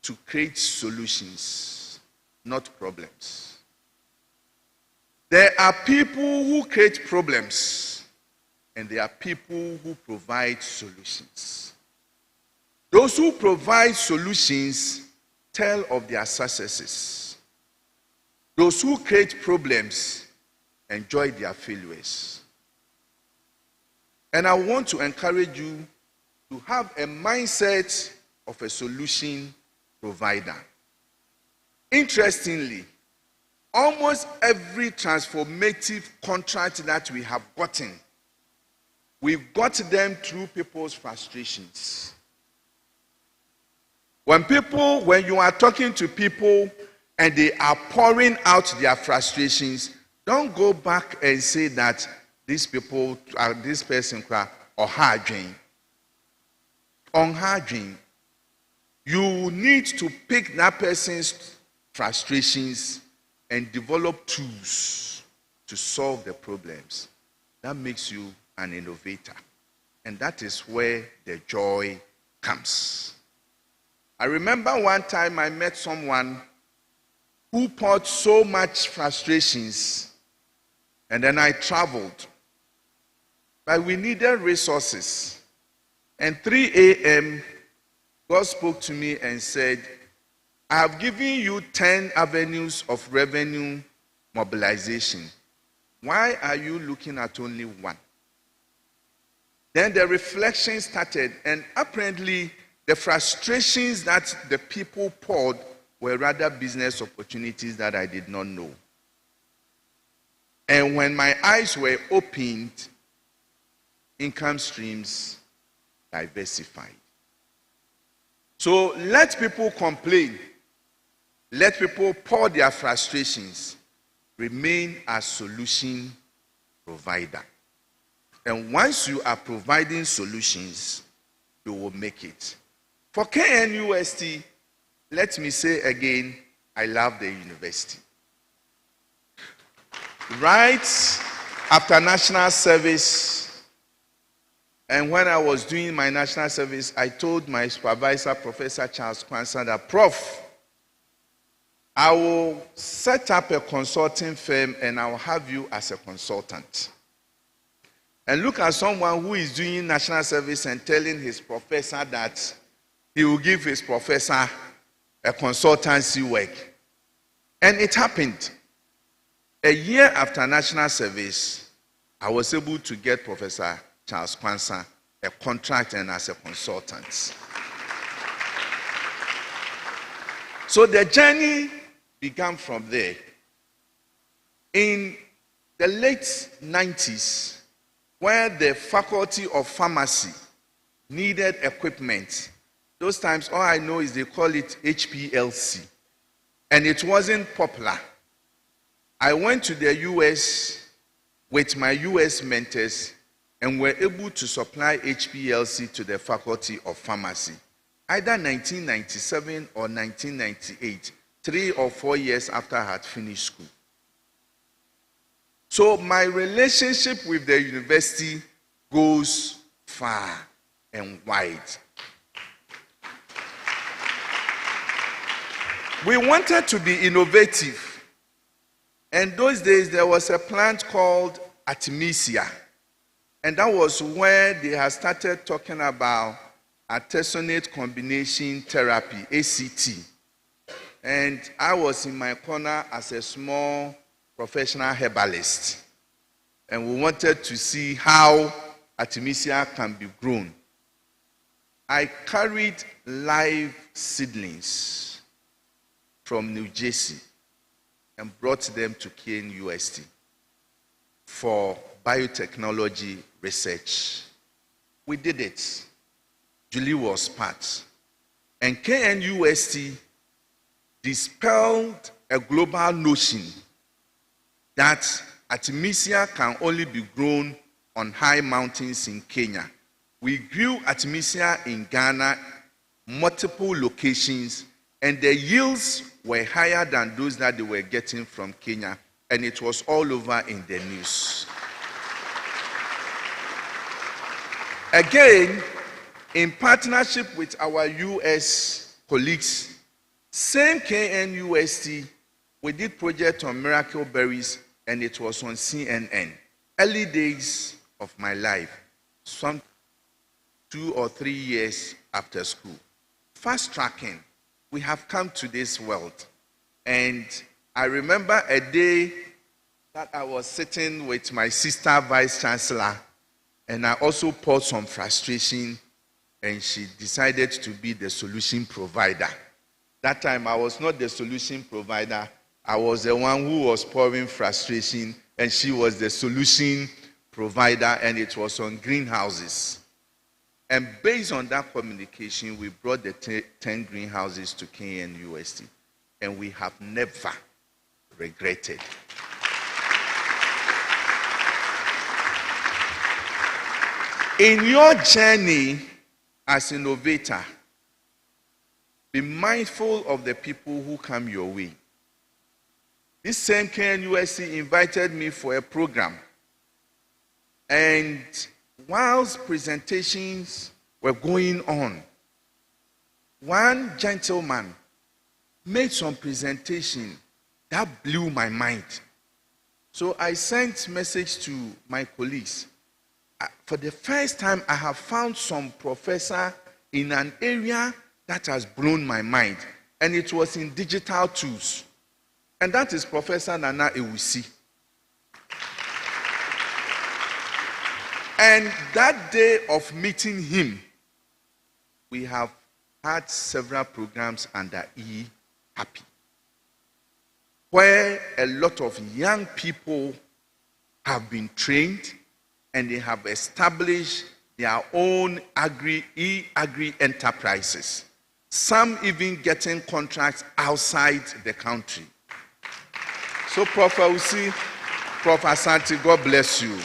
to create solutions, not problems. There are people who create problems, and there are people who provide solutions. Those who provide solutions tell of their successes. Those who create problems enjoy their failures. And I want to encourage you to have a mindset of a solution provider. Interestingly, almost every transformative contract that we have gotten, we've got them through people's frustrations. When you are talking to people and they are pouring out their frustrations, don't go back and say that this person or her dream. On her dream, you need to pick that person's frustrations and develop tools to solve the problems. That makes you an innovator. And that is where the joy comes. I remember one time I met someone who poured so much frustrations, and then I traveled. But we needed resources. And 3 a.m., God spoke to me and said, I have given you 10 avenues of revenue mobilization. Why are you looking at only one? Then the reflection started, and apparently the frustrations that the people poured were rather business opportunities that I did not know. And when my eyes were opened, income streams diversified. So let people complain. Let people pour their frustrations. Remain a solution provider. And once you are providing solutions, you will make it. For KNUST, let me say again, I love the university. Right after national service, and when I was doing my national service, I told my supervisor, Professor Charles Kwanzaa, that, Prof, I will set up a consulting firm and I will have you as a consultant. And look at someone who is doing national service and telling his professor that he will give his professor a consultancy work. And it happened. A year after national service, I was able to get Professor Charles Kwanzaa a contract and as a consultant. So the journey began from there. In the late 90s, where the Faculty of Pharmacy needed equipment, those times all I know is they call it HPLC, and it wasn't popular. I went to the US with my US mentors and were able to supply HPLC to the Faculty of Pharmacy, either 1997 or 1998, 3 or 4 years after I had finished school. So my relationship with the university goes far and wide. We wanted to be innovative. And those days there was a plant called Artemisia. And that was where they had started talking about artesunate combination therapy, ACT. And I was in my corner as a small professional herbalist. And we wanted to see how Artemisia can be grown. I carried live seedlings from New Jersey and brought them to KNUST for biotechnology research. We did it. Julie was part. And KNUST dispelled a global notion that Artemisia can only be grown on high mountains in Kenya. We grew Artemisia in Ghana, multiple locations, and the yields were higher than those that they were getting from Kenya, and it was all over in the news. Again, in partnership with our US colleagues, same KNUST, we did project on miracle berries, and it was on CNN. Early days of my life, some 2 or 3 years after school. Fast tracking, we have come to this world. And I remember a day that I was sitting with my sister vice chancellor, and I also poured some frustration, and she decided to be the solution provider. That time I was not the solution provider, I was the one who was pouring frustration, and she was the solution provider, and it was on greenhouses. And based on that communication, we brought the 10 greenhouses to KNUST, and we have never regretted. In your journey as innovator, be mindful of the people who come your way. This same KNUST invited me for a program, and whilst presentations were going on, one gentleman made some presentation that blew my mind. So I sent message to my colleagues. For the first time, I have found some professor in an area that has blown my mind, and it was in digital tools. And that is Professor Nana Ewusi. And that day of meeting him, we have had several programs under E-Happy, where a lot of young people have been trained, and they have established their own agri enterprises. Some even getting contracts outside the country. So, Prof. Usi, Prof. Asante, God bless you.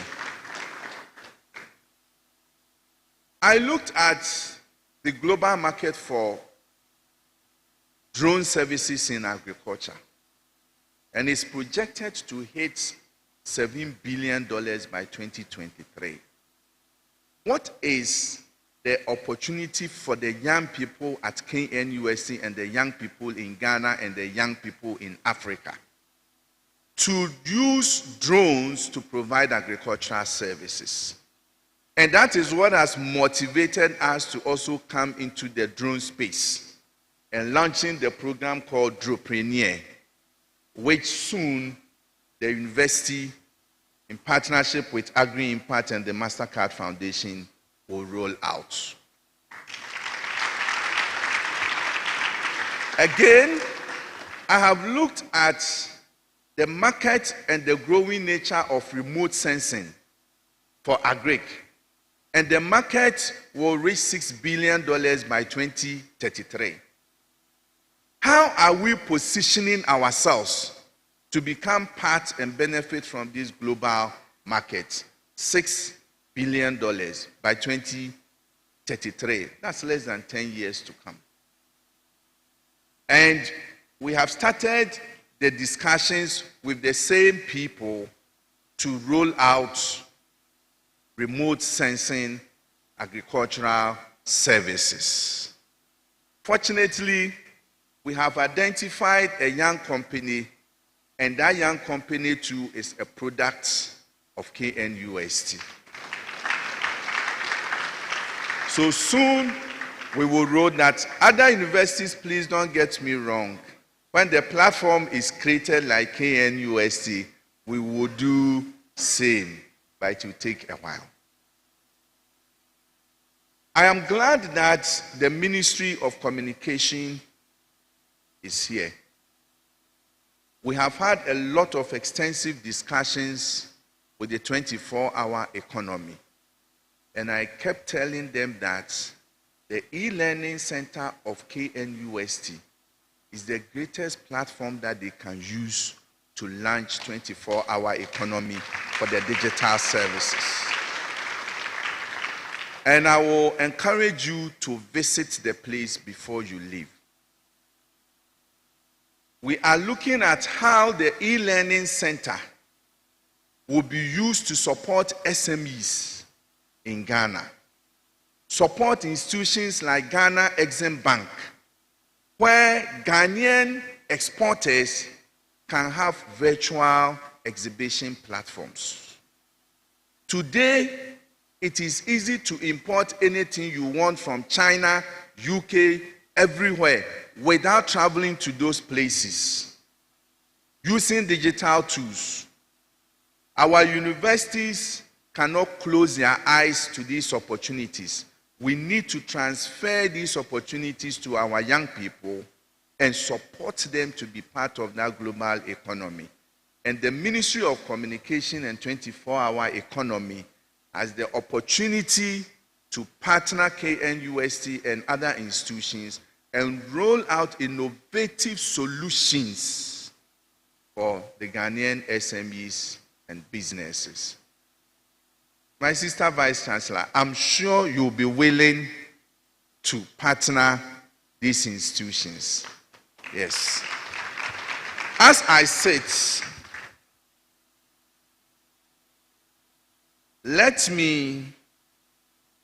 I looked at the global market for drone services in agriculture, and it's projected to hit $7 billion by 2023. What is the opportunity for the young people at KNUST and the young people in Ghana and the young people in Africa to use drones to provide agricultural services? And that is what has motivated us to also come into the drone space and launching the program called Dropreneur, which soon the university, in partnership with Agri-Impact and the MasterCard Foundation, will roll out. Again, I have looked at the market and the growing nature of remote sensing for agric, and the market will reach $6 billion by 2033. How are we positioning ourselves to become part and benefit from this global market? $6 billion by 2033. That's less than 10 years to come. And we have started the discussions with the same people to roll out remote sensing agricultural services. Fortunately, we have identified a young company, and that young company too is a product of KNUST. So soon we will roll that. Other universities, please don't get me wrong. When the platform is created like KNUST, we will do same, but it will take a while. I am glad that the Ministry of Communication is here. We have had a lot of extensive discussions with the 24-hour economy. And I kept telling them that the e-learning center of KNUST is the greatest platform that they can use to launch 24-hour economy for the digital services. And I will encourage you to visit the place before you leave. We are looking at how the e-learning center will be used to support SMEs in Ghana, support institutions like Ghana Exim Bank, where Ghanaian exporters can have virtual exhibition platforms. Today, it is easy to import anything you want from China, UK, everywhere, without traveling to those places. Using digital tools, our universities cannot close their eyes to these opportunities. We need to transfer these opportunities to our young people and support them to be part of that global economy. And the Ministry of Communication and 24-hour economy has the opportunity to partner KNUST and other institutions and roll out innovative solutions for the Ghanaian SMEs and businesses. My sister Vice Chancellor, I'm sure you'll be willing to partner these institutions. Yes. As I said, let me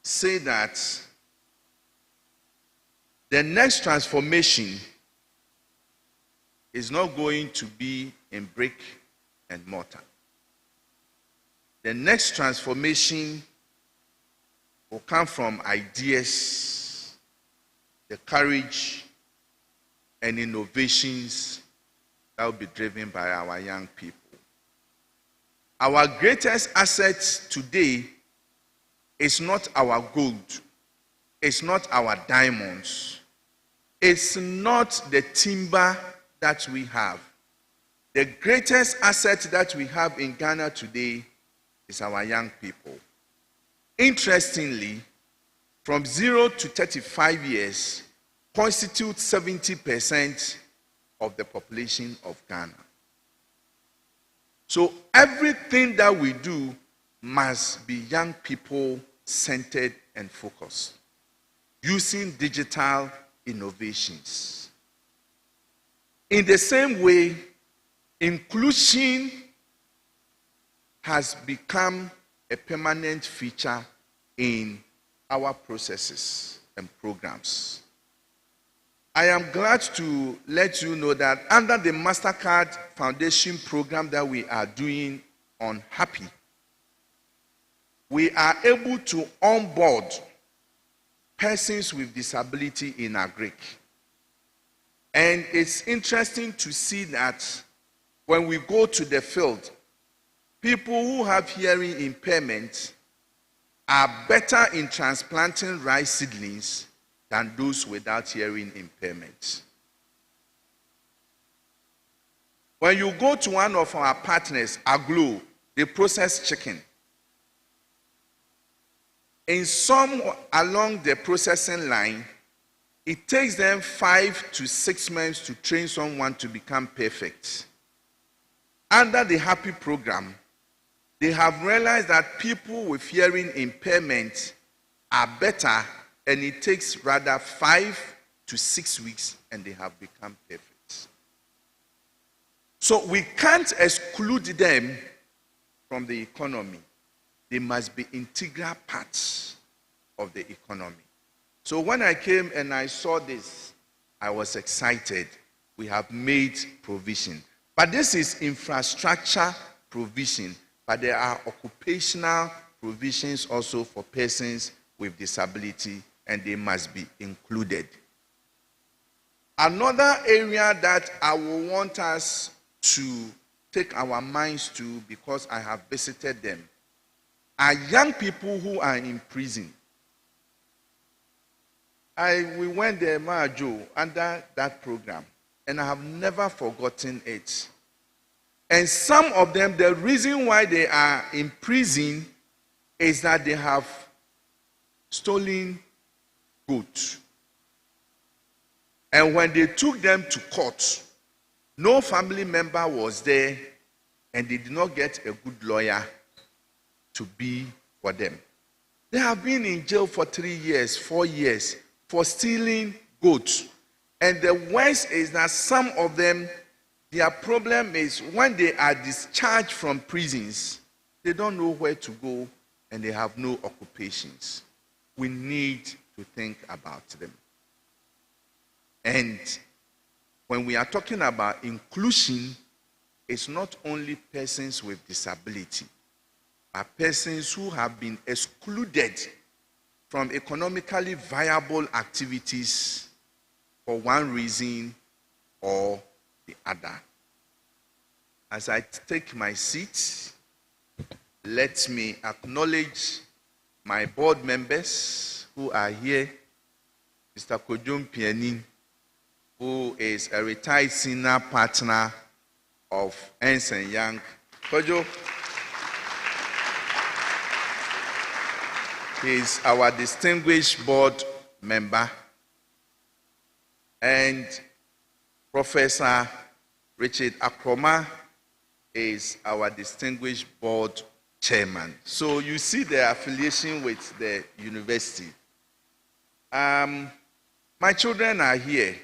say that the next transformation is not going to be in brick and mortar. The next transformation will come from ideas, the courage, and innovations that will be driven by our young people. Our greatest asset today is not our gold, it's not our diamonds, it's not the timber that we have. The greatest asset that we have in Ghana today is our young people. Interestingly, from 0 to 35 years constitute 70% of the population of Ghana. So everything that we do must be young people centered and focused, using digital innovations. In the same way, inclusion has become a permanent feature in our processes and programs. I am glad to let you know that under the MasterCard Foundation program that we are doing on Happy, we are able to onboard persons with disability in agric. And it's interesting to see that when we go to the field, people who have hearing impairment are better in transplanting rice seedlings than those without hearing impairment. When you go to one of our partners, Aglo, they process chicken. In some along the processing line, it takes them 5 to 6 months to train someone to become perfect. Under the Happy program, they have realized that people with hearing impairment are better, and it takes rather 5 to 6 weeks, and they have become perfect. So we can't exclude them from the economy. They must be integral parts of the economy. So when I came and I saw this, I was excited. We have made provision. But this is infrastructure provision. But there are occupational provisions also for persons with disability, and they must be included. Another area that I will want us to take our minds to, because I have visited them, are young people who are in prison. We went there, Majo, under that program, and I have never forgotten it. And some of them, the reason why they are in prison is that they have stolen goods. And when they took them to court, no family member was there, and they did not get a good lawyer to be for them. They have been in jail for 3 years, 4 years for stealing goats. And the worst is that some of them, their problem is when they are discharged from prisons, they don't know where to go and they have no occupations. We need to think about them. And when we are talking about inclusion, it's not only persons with disability, but persons who have been excluded from economically viable activities for one reason or the other. As I take my seat, let me acknowledge my board members who are here. Mr. Kojum Pianin, who is a retired senior partner of Ernst & Young. Kojo, he is our distinguished board member. And Professor Richard Akroma is our distinguished board chairman. So you see the affiliation with the university. My children are here,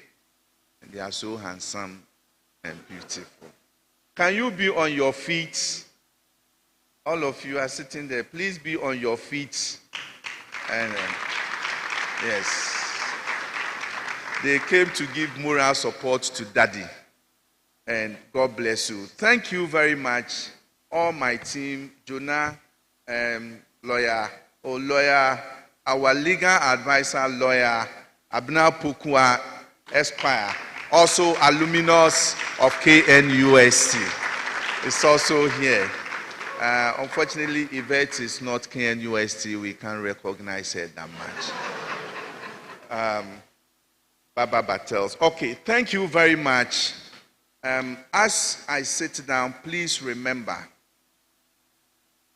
and they are so handsome and beautiful. Can you be on your feet? All of you are sitting there. Please be on your feet. And yes. They came to give moral support to Daddy. And God bless you. Thank you very much, all my team, Jonah, lawyer, our legal advisor, lawyer, Abna Pukua, Esquire, also alumnus of KNUST. It's also here. Unfortunately, Yvette is not KNUST. We can't recognize her that much. Baba Battles. Okay, thank you very much. As I sit down, please remember,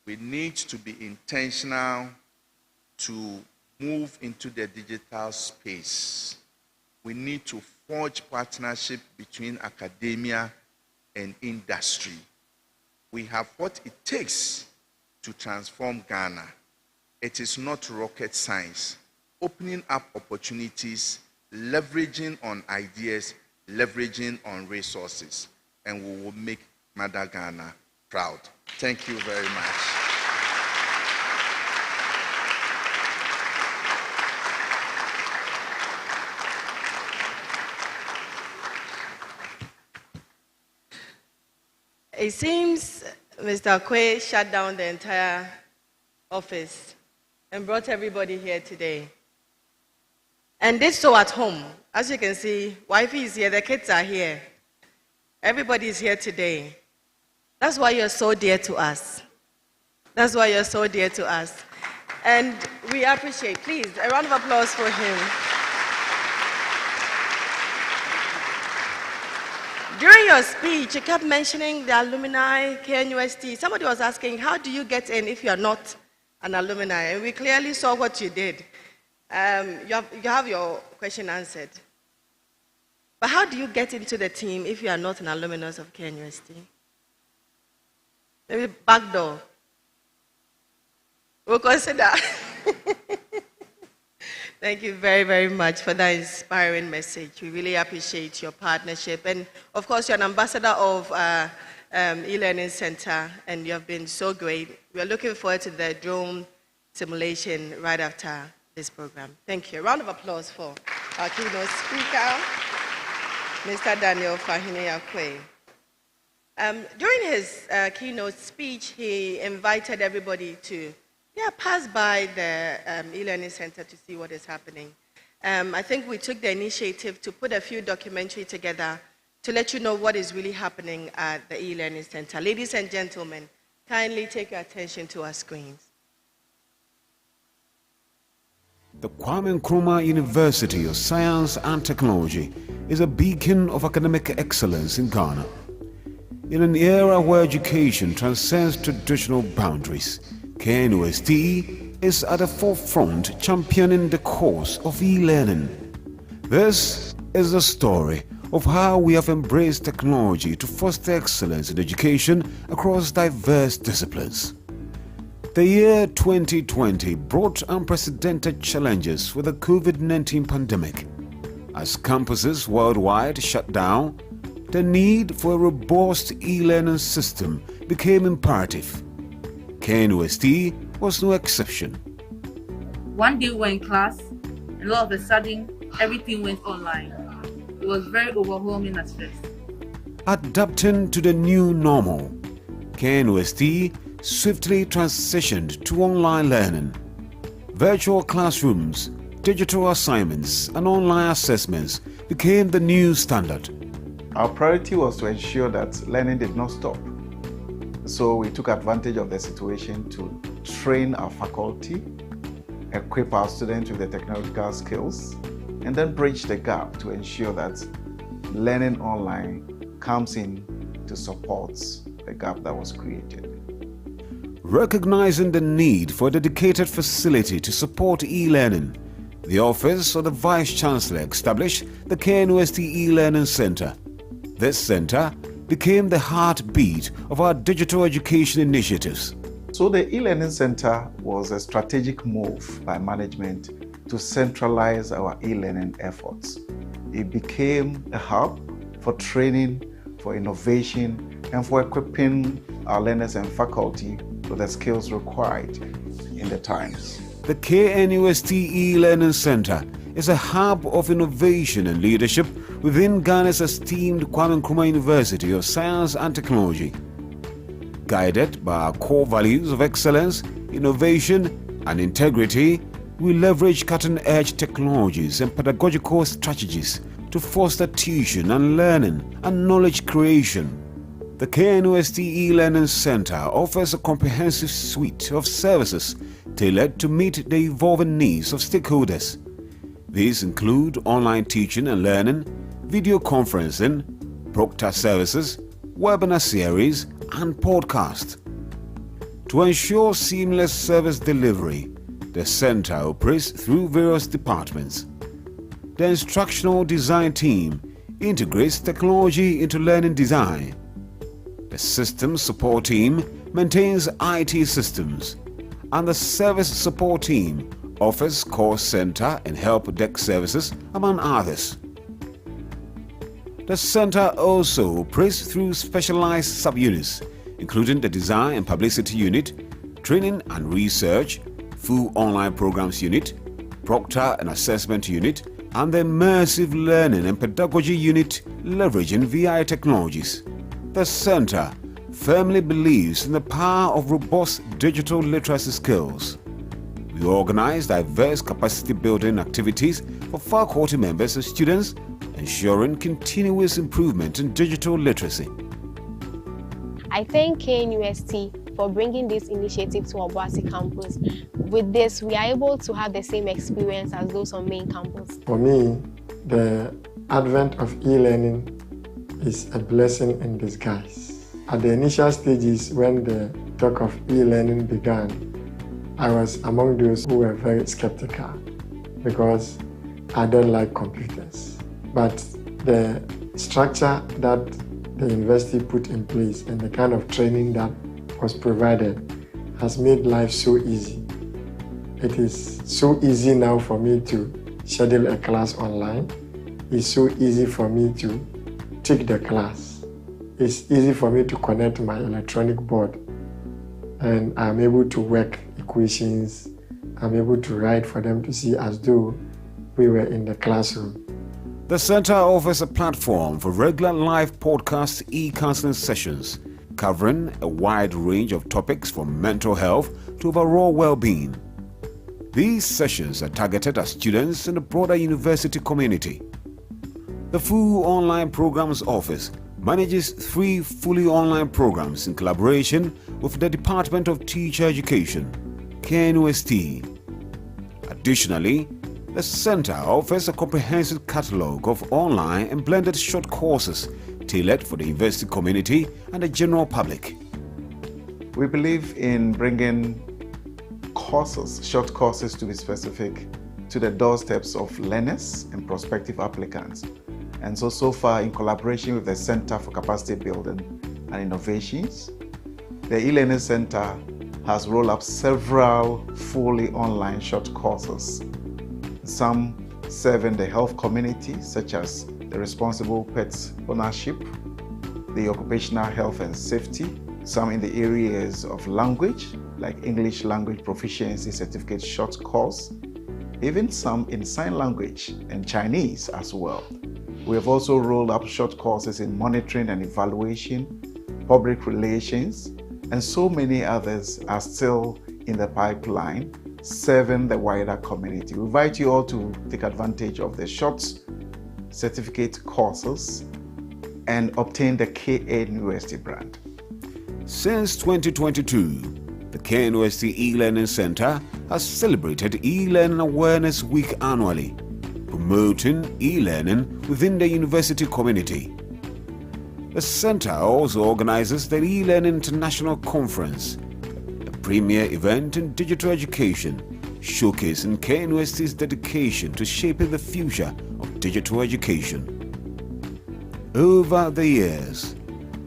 we need to be intentional to move into the digital space. We need to forge partnership between academia and industry. We have what it takes to transform Ghana. It is not rocket science. Opening up opportunities, leveraging on ideas, leveraging on resources, and we will make Mother Ghana proud. Thank you very much.
It seems Mr. Akwe shut down the entire office and brought everybody here today. And did so at home. As you can see, wifey is here, the kids are here. Everybody is here today. That's why you're so dear to us. That's why you're so dear to us. And we appreciate, please, a round of applause for him. During your speech, you kept mentioning the alumni, KNUST. Somebody was asking, how do you get in if you're not an alumni? And we clearly saw what you did. You have your question answered. But how do you get into the team if you are not an alumnus of KNUST? Maybe back door. We'll consider. Thank you very, very much for that inspiring message. We really appreciate your partnership. And of course, you're an ambassador of e-learning center, and you have been so great. We are looking forward to the drone simulation right after this program. Thank you. A round of applause for our keynote speaker, Mr. Daniel Fahine Akwe. During his keynote speech, he invited everybody to pass by the e-learning center to see what is happening. I think we took the initiative to put a few documentaries together to let you know what is really happening at the e-learning center. Ladies and gentlemen, kindly take your attention to our screens.
The Kwame Nkrumah University of Science and Technology is a beacon of academic excellence in Ghana. In an era where education transcends traditional boundaries, KNUST is at the forefront championing the cause of e-learning. This is the story of how we have embraced technology to foster excellence in education across diverse disciplines. The year 2020 brought unprecedented challenges with the COVID-19 pandemic. As campuses worldwide shut down, the need for a robust e-learning system became imperative. KNUST was no exception.
One day we were in class, and all of a sudden, everything went online. It was very overwhelming at first.
Adapting to the new normal, KNUST swiftly transitioned to online learning. Virtual classrooms, digital assignments, and online assessments became the new standard.
Our priority was to ensure that learning did not stop. So we took advantage of the situation to train our faculty, equip our students with the technological skills, and then bridge the gap to ensure that learning online comes in to support the gap that was created.
Recognizing the need for a dedicated facility to support e-learning, the Office of the Vice-Chancellor established the KNUST E-Learning Center. This center became the heartbeat of our digital education initiatives.
So the e-learning center was a strategic move by management to centralize our e-learning efforts. It became a hub for training, for innovation, and for equipping our learners and faculty with the skills required in the times.
The KNUST E-Learning Center is a hub of innovation and leadership within Ghana's esteemed Kwame Nkrumah University of Science and Technology. Guided by our core values of excellence, innovation, and integrity, we leverage cutting-edge technologies and pedagogical strategies to foster teaching and learning and knowledge creation. The KNUST E-Learning Center offers a comprehensive suite of services tailored to meet the evolving needs of stakeholders. These include online teaching and learning, video conferencing, proctor services, webinar series, and podcast. To ensure seamless service delivery, the center operates through various departments. The instructional design team integrates technology into learning design. The systems support team maintains IT systems, and the service support team offers call center and help desk services, among others. The center also operates through specialized subunits, including the Design and Publicity Unit, Training and Research, Full Online Programs Unit, Proctor and Assessment Unit, and the Immersive Learning and Pedagogy Unit, leveraging VI technologies. The center firmly believes in the power of robust digital literacy skills. We organize diverse capacity building activities for faculty members and students, ensuring continuous improvement in digital literacy.
I thank KNUST for bringing this initiative to Obuasi campus. With this, we are able to have the same experience as those on main campus.
For me, the advent of e-learning is a blessing in disguise. At the initial stages when the talk of e-learning began, I was among those who were very skeptical because I don't like computers. But the structure that the university put in place and the kind of training that was provided has made life so easy. It is so easy now for me to schedule a class online. It's so easy for me to take the class. It's easy for me to connect my electronic board, and I'm able to work equations. I'm able to write for them to see as though we were in the classroom.
The center offers a platform for regular live podcast e-counseling sessions covering a wide range of topics from mental health to overall well-being. These sessions are targeted at students in the broader university community. The Full Online Programs Office manages 3 fully online programs in collaboration with the Department of Teacher Education, KNUST. Additionally, the center offers a comprehensive catalogue of online and blended short courses tailored for the university community and the general public.
We believe in bringing courses, short courses to be specific, to the doorsteps of learners and prospective applicants And so far, in collaboration with the Center for Capacity Building and Innovations, the e-learning center has rolled up several fully online short courses, some serving the health community, such as the responsible pet ownership, the occupational health and safety, some in the areas of language, like English language proficiency certificate short course, even some in sign language and Chinese as well. We have also rolled up short courses in monitoring and evaluation, public relations, and so many others are still in the pipeline, serving the wider community. We invite you all to take advantage of the short certificate courses and obtain the KNUST brand.
Since 2022, the KNUST e-learning center has celebrated e-learning awareness week annually, promoting e-learning within the university community. The center also organizes the e-learning international conference, a premier event in digital education, showcasing KNUST's dedication to shaping the future of digital education. Over the years,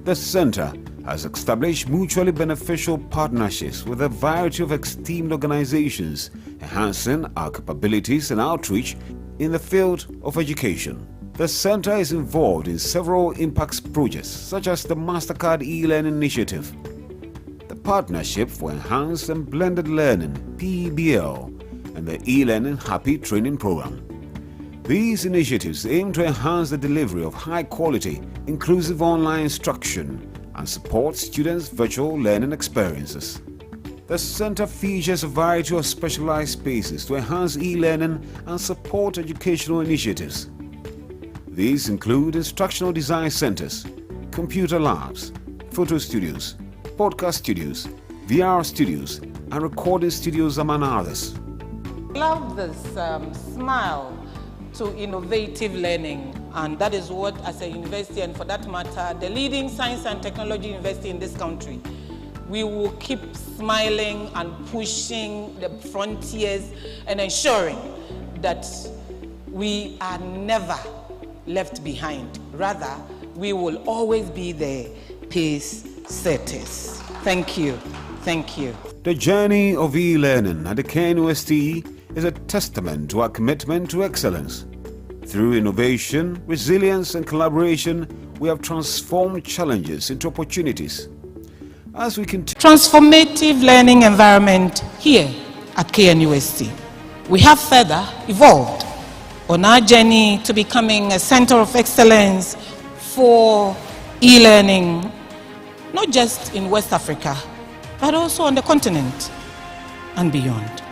the center has established mutually beneficial partnerships with a variety of esteemed organizations, enhancing our capabilities and outreach in the field of education. The center is involved in several impact projects such as the MasterCard e-learning initiative, the Partnership for Enhanced and Blended Learning (PEBL), and the e-learning Happy Training Program. These initiatives aim to enhance the delivery of high-quality, inclusive online instruction and support students' virtual learning experiences. The center features a variety of specialized spaces to enhance e-learning and support educational initiatives. These include instructional design centers, computer labs, photo studios, podcast studios, VR studios, and recording studios, among others.
I love this smile to innovative learning, and that is what, as a university, and for that matter, the leading science and technology university in this country, we will keep smiling and pushing the frontiers and ensuring that we are never left behind. Rather, we will always be the pace setters. Thank you. Thank you.
The journey of e-learning at the KNUST is a testament to our commitment to excellence. Through innovation, resilience, and collaboration, we have transformed challenges into opportunities. As we continue
Transformative learning environment here at KNUST, we have further evolved on our journey to becoming a center of excellence for e-learning, not just in West Africa, but also on the continent and beyond.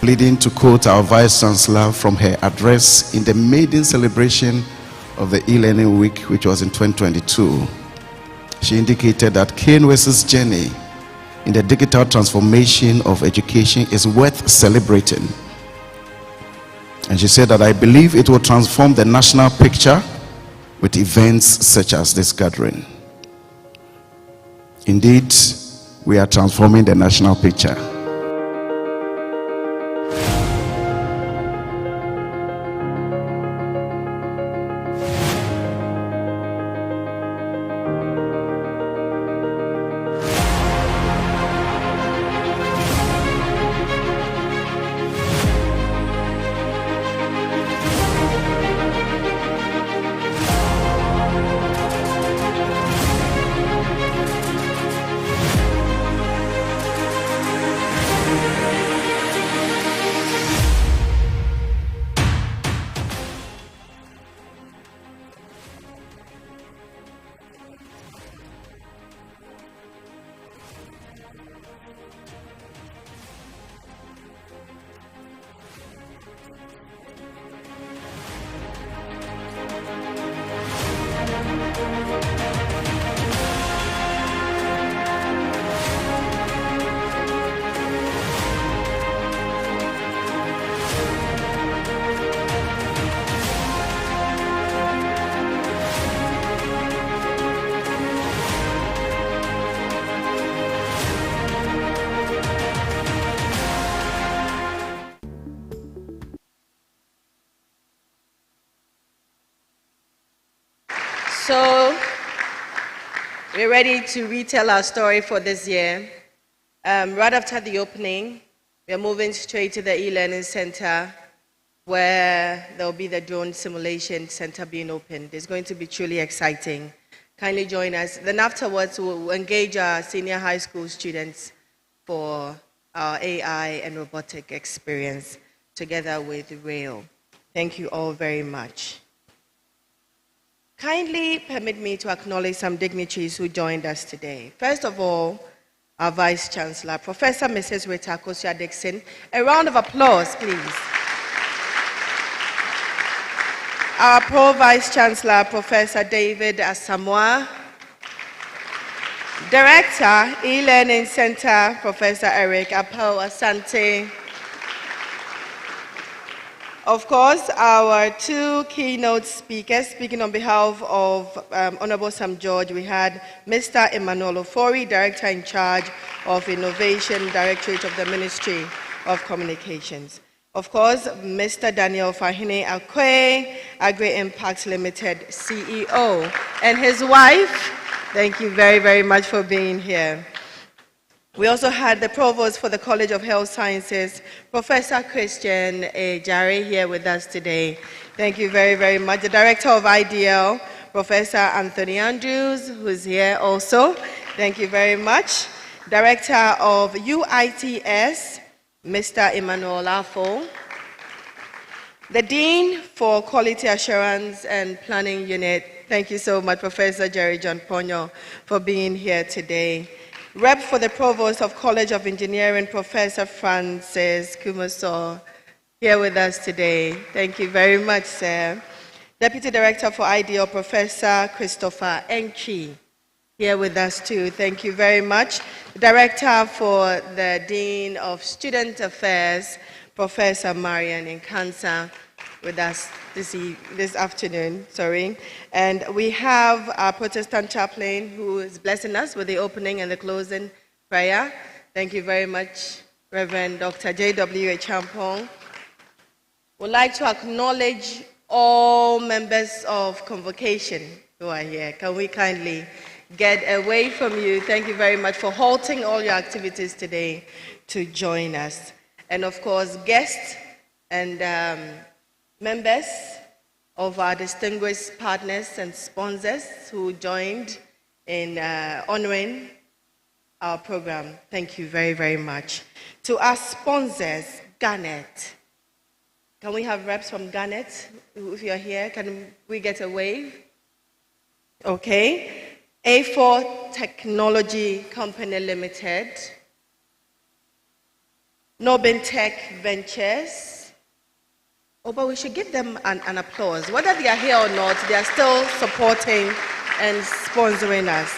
Leading to quote our Vice Chancellor from her address in the maiden celebration of the e-learning week, which was in 2022. She indicated that KNUST's journey in the digital transformation of education is worth celebrating. And she said that I believe it will transform the national picture with events such as this gathering. Indeed, we are transforming the national picture.
So we're ready to retell our story for this year. Right after the opening, we're moving straight to the e-learning center where there'll be the drone simulation center being opened. It's going to be truly exciting. Kindly join us. Then afterwards, we'll engage our senior high school students for our AI and robotic experience together with Rail. Thank you all very much. Kindly permit me to acknowledge some dignitaries who joined us today. First of all, our Vice Chancellor, Professor Mrs. Rita Akosua-Addison. A round of applause, please. Our Pro-Vice Chancellor, Professor David Asamoah. Director, E-Learning Center, Professor Eric Apau Asante. Of course, our two keynote speakers, speaking on behalf of Honorable Sam George, we had Mr. Emmanuel Ofori, Director in charge of Innovation Directorate of the Ministry of Communications. Of course, Mr. Daniel Fahine Akwe, Agri Impact Limited CEO, and his wife. Thank you very, very much for being here. We also had the Provost for the College of Health Sciences, Professor Christian Jare, here with us today. Thank you very, very much. The Director of IDL, Professor Anthony Andrews, who's here also. Thank you very much. Director of UITS, Mr. Emmanuel Afo. The Dean for Quality Assurance and Planning Unit, thank you so much, Professor Jerry John Ponyo, for being here today. Rep for the Provost of College of Engineering, Professor Francis Kumoso, here with us today. Thank you very much, sir. Deputy Director for IDEO, Professor Christopher Enchi, here with us too. Thank you very much. Director for the Dean of Student Affairs, Professor Marian Nkansa, with us this afternoon, And we have our Protestant chaplain who is blessing us with the opening and the closing prayer. Thank you very much, Reverend Dr. J.W. Champong. We'd like to acknowledge all members of Convocation who are here. Can we kindly get away from you? Thank you very much for halting all your activities today to join us. And of course, guests and members of our distinguished partners and sponsors who joined in honoring our program. Thank you very, very much. To our sponsors, Garnet. Can we have reps from Garnet? If you're here, can we get a wave? Okay. A4 Technology Company Limited. KNUST-TEK Ventures. Oh, but we should give them an applause. Whether they are here or not, they are still supporting and sponsoring us.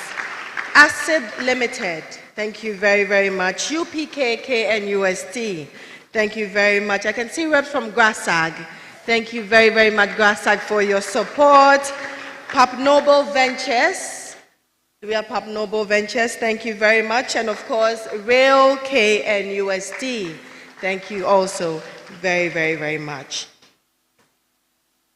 Acid Limited, thank you very, very much. UPK KNUST, thank you very much. I can see reps from Grasag. Thank you very, very much, Grasag, for your support. Pap Noble Ventures. We have Pap Noble Ventures, thank you very much. And of course, Rail KNUST, thank you also very, very, very much.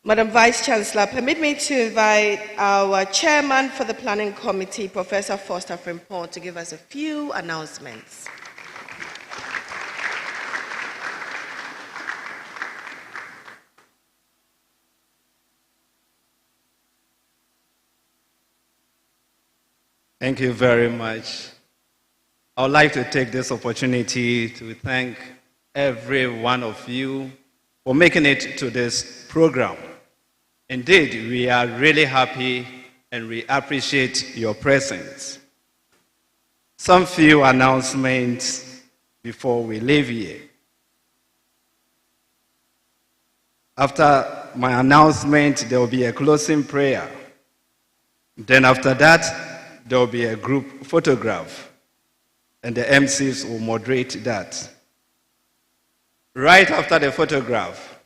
Madam Vice Chancellor, permit me to invite our chairman for the Planning Committee, Professor Foster Frimpong, to give us a few announcements.
Thank you very much. I would like to take this opportunity to thank every one of you for making it to this program. Indeed, we are really happy and we appreciate your presence. Some few announcements before we leave here. After my announcement, there will be a closing prayer. Then after that, there will be a group photograph, and the MCs will moderate that. Right after the photograph,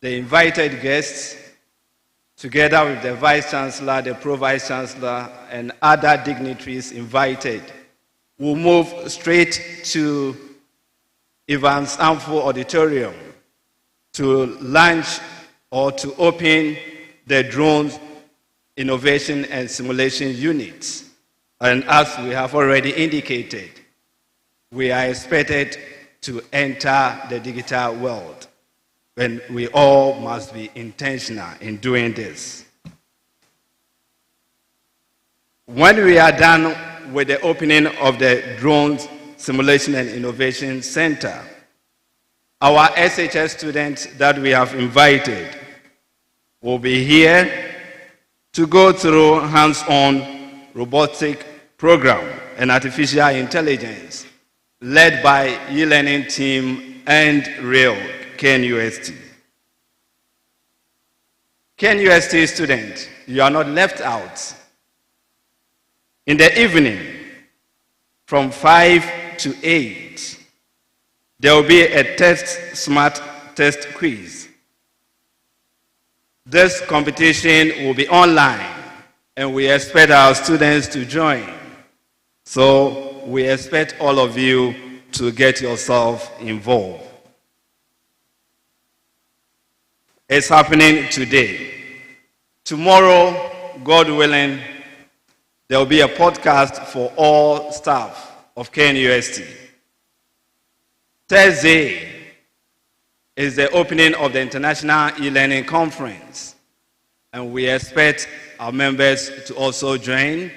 the invited guests, together with the Vice Chancellor, the Pro-Vice Chancellor, and other dignitaries invited, will move straight to Evans Amfo Auditorium to launch or to open the drone Innovation and Simulation Unit. And as we have already indicated, we are expected to enter the digital world, and we all must be intentional in doing this. When we are done with the opening of the Drone Simulation and Innovation Center, our SHS students that we have invited will be here to go through hands-on robotic program and artificial intelligence led by e-learning team and real KNUST. KNUST students, you are not left out. In the evening, from 5 to 8, there will be a smart test quiz. This competition will be online, and we expect our students to join. So we expect all of you to get yourself involved. It's happening today. Tomorrow, God willing, there will be a podcast for all staff of KNUST. Thursday is the opening of the International E-Learning Conference, and we expect our members to also join.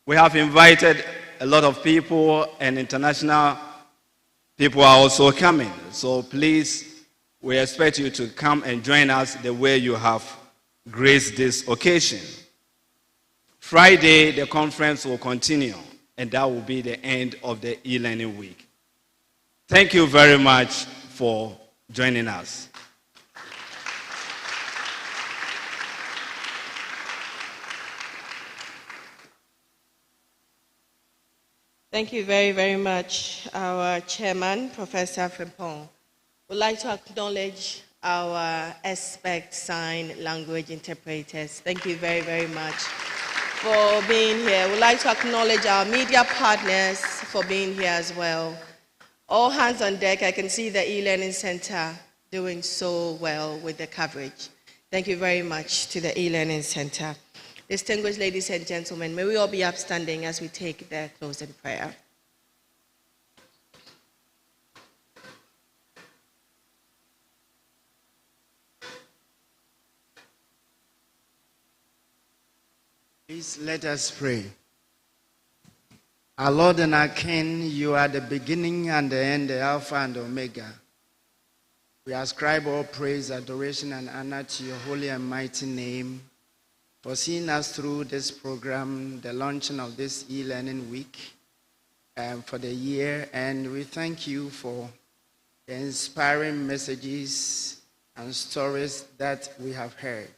We have invited a lot of people, and international people are also coming. So please, we expect you to come and join us the way you have graced this occasion. Friday, the conference will continue, and that will be the end of the e-learning week. Thank you very much for joining us.
Thank you very, very much, our chairman, Professor Frimpong. We'd like to acknowledge our expert sign language interpreters. Thank you very, very much for being here. We'd like to acknowledge our media partners for being here as well. All hands on deck. I can see the e-learning center doing so well with the coverage. Thank you very much to the e-learning center. Distinguished ladies and gentlemen, may we all be upstanding as we take the closing prayer.
Please let us pray. Our Lord and our King, you are the beginning and the end, the Alpha and the Omega. We ascribe all praise, adoration, and honor to your holy and mighty name for seeing us through this program, the launching of this e-learning week for the year. And we thank you for the inspiring messages and stories that we have heard.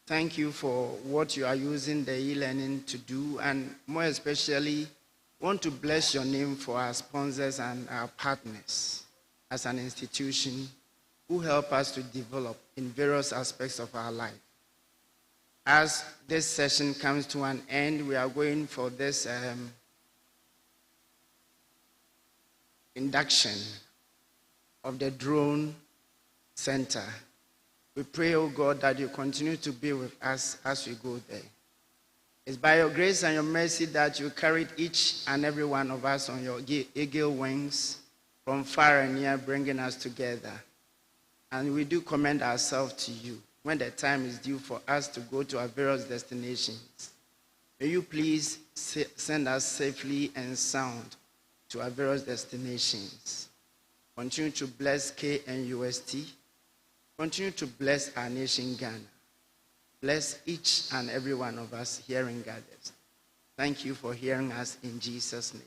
Thank you for what you are using the e-learning to do, and more especially, want to bless your name for our sponsors and our partners as an institution who help us to develop in various aspects of our life. As this session comes to an end, we are going for this induction of the Drone Center. We pray, oh God, that you continue to be with us as we go there. It's by your grace and your mercy that you carried each and every one of us on your eagle wings from far and near, bringing us together. And we do commend ourselves to you when the time is due for us to go to our various destinations. May you please send us safely and sound to our various destinations. Continue to bless KNUST. Continue to bless our nation, Ghana. Bless each and every one of us here in gathered. Thank you for hearing us in Jesus' name.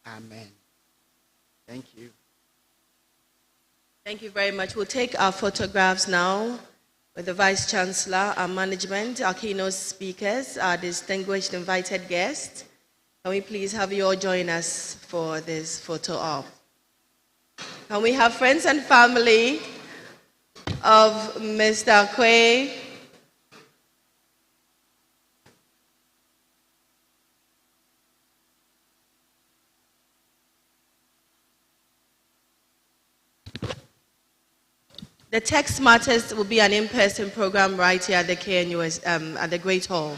Amen. Thank you.
Thank you very much. We'll take our photographs now with the Vice Chancellor, our management, our keynote speakers, our distinguished invited guests. Can we please have you all join us for this photo op? Can we have friends and family of Mr. Akwe? The TEK Smartest will be an in-person program right here at the KNUS, at the Great Hall.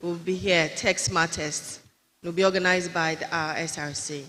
We'll be here, TEK Smartest. It will be organized by the SRC.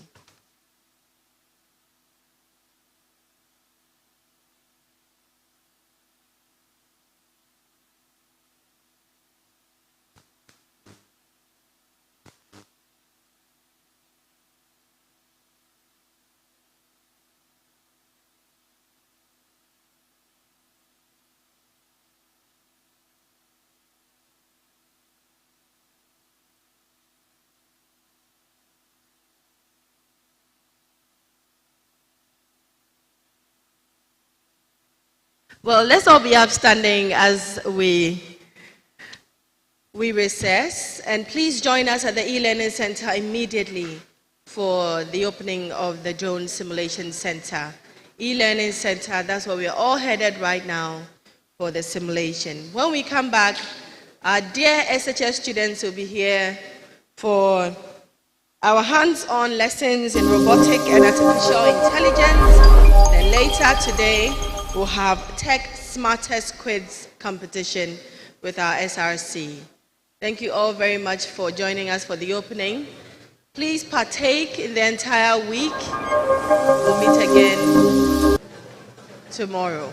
Well, let's all be upstanding as we recess. And please join us at the e-learning center immediately for the opening of the Drone Simulation Center. E-learning center, that's where we're all headed right now for the simulation. When we come back, our dear SHS students will be here for our hands-on lessons in robotic and artificial intelligence. Then later today, we'll have TEK Smartest Quiz competition with our SRC. Thank you all very much for joining us for the opening. Please partake in the entire week. We'll meet again tomorrow.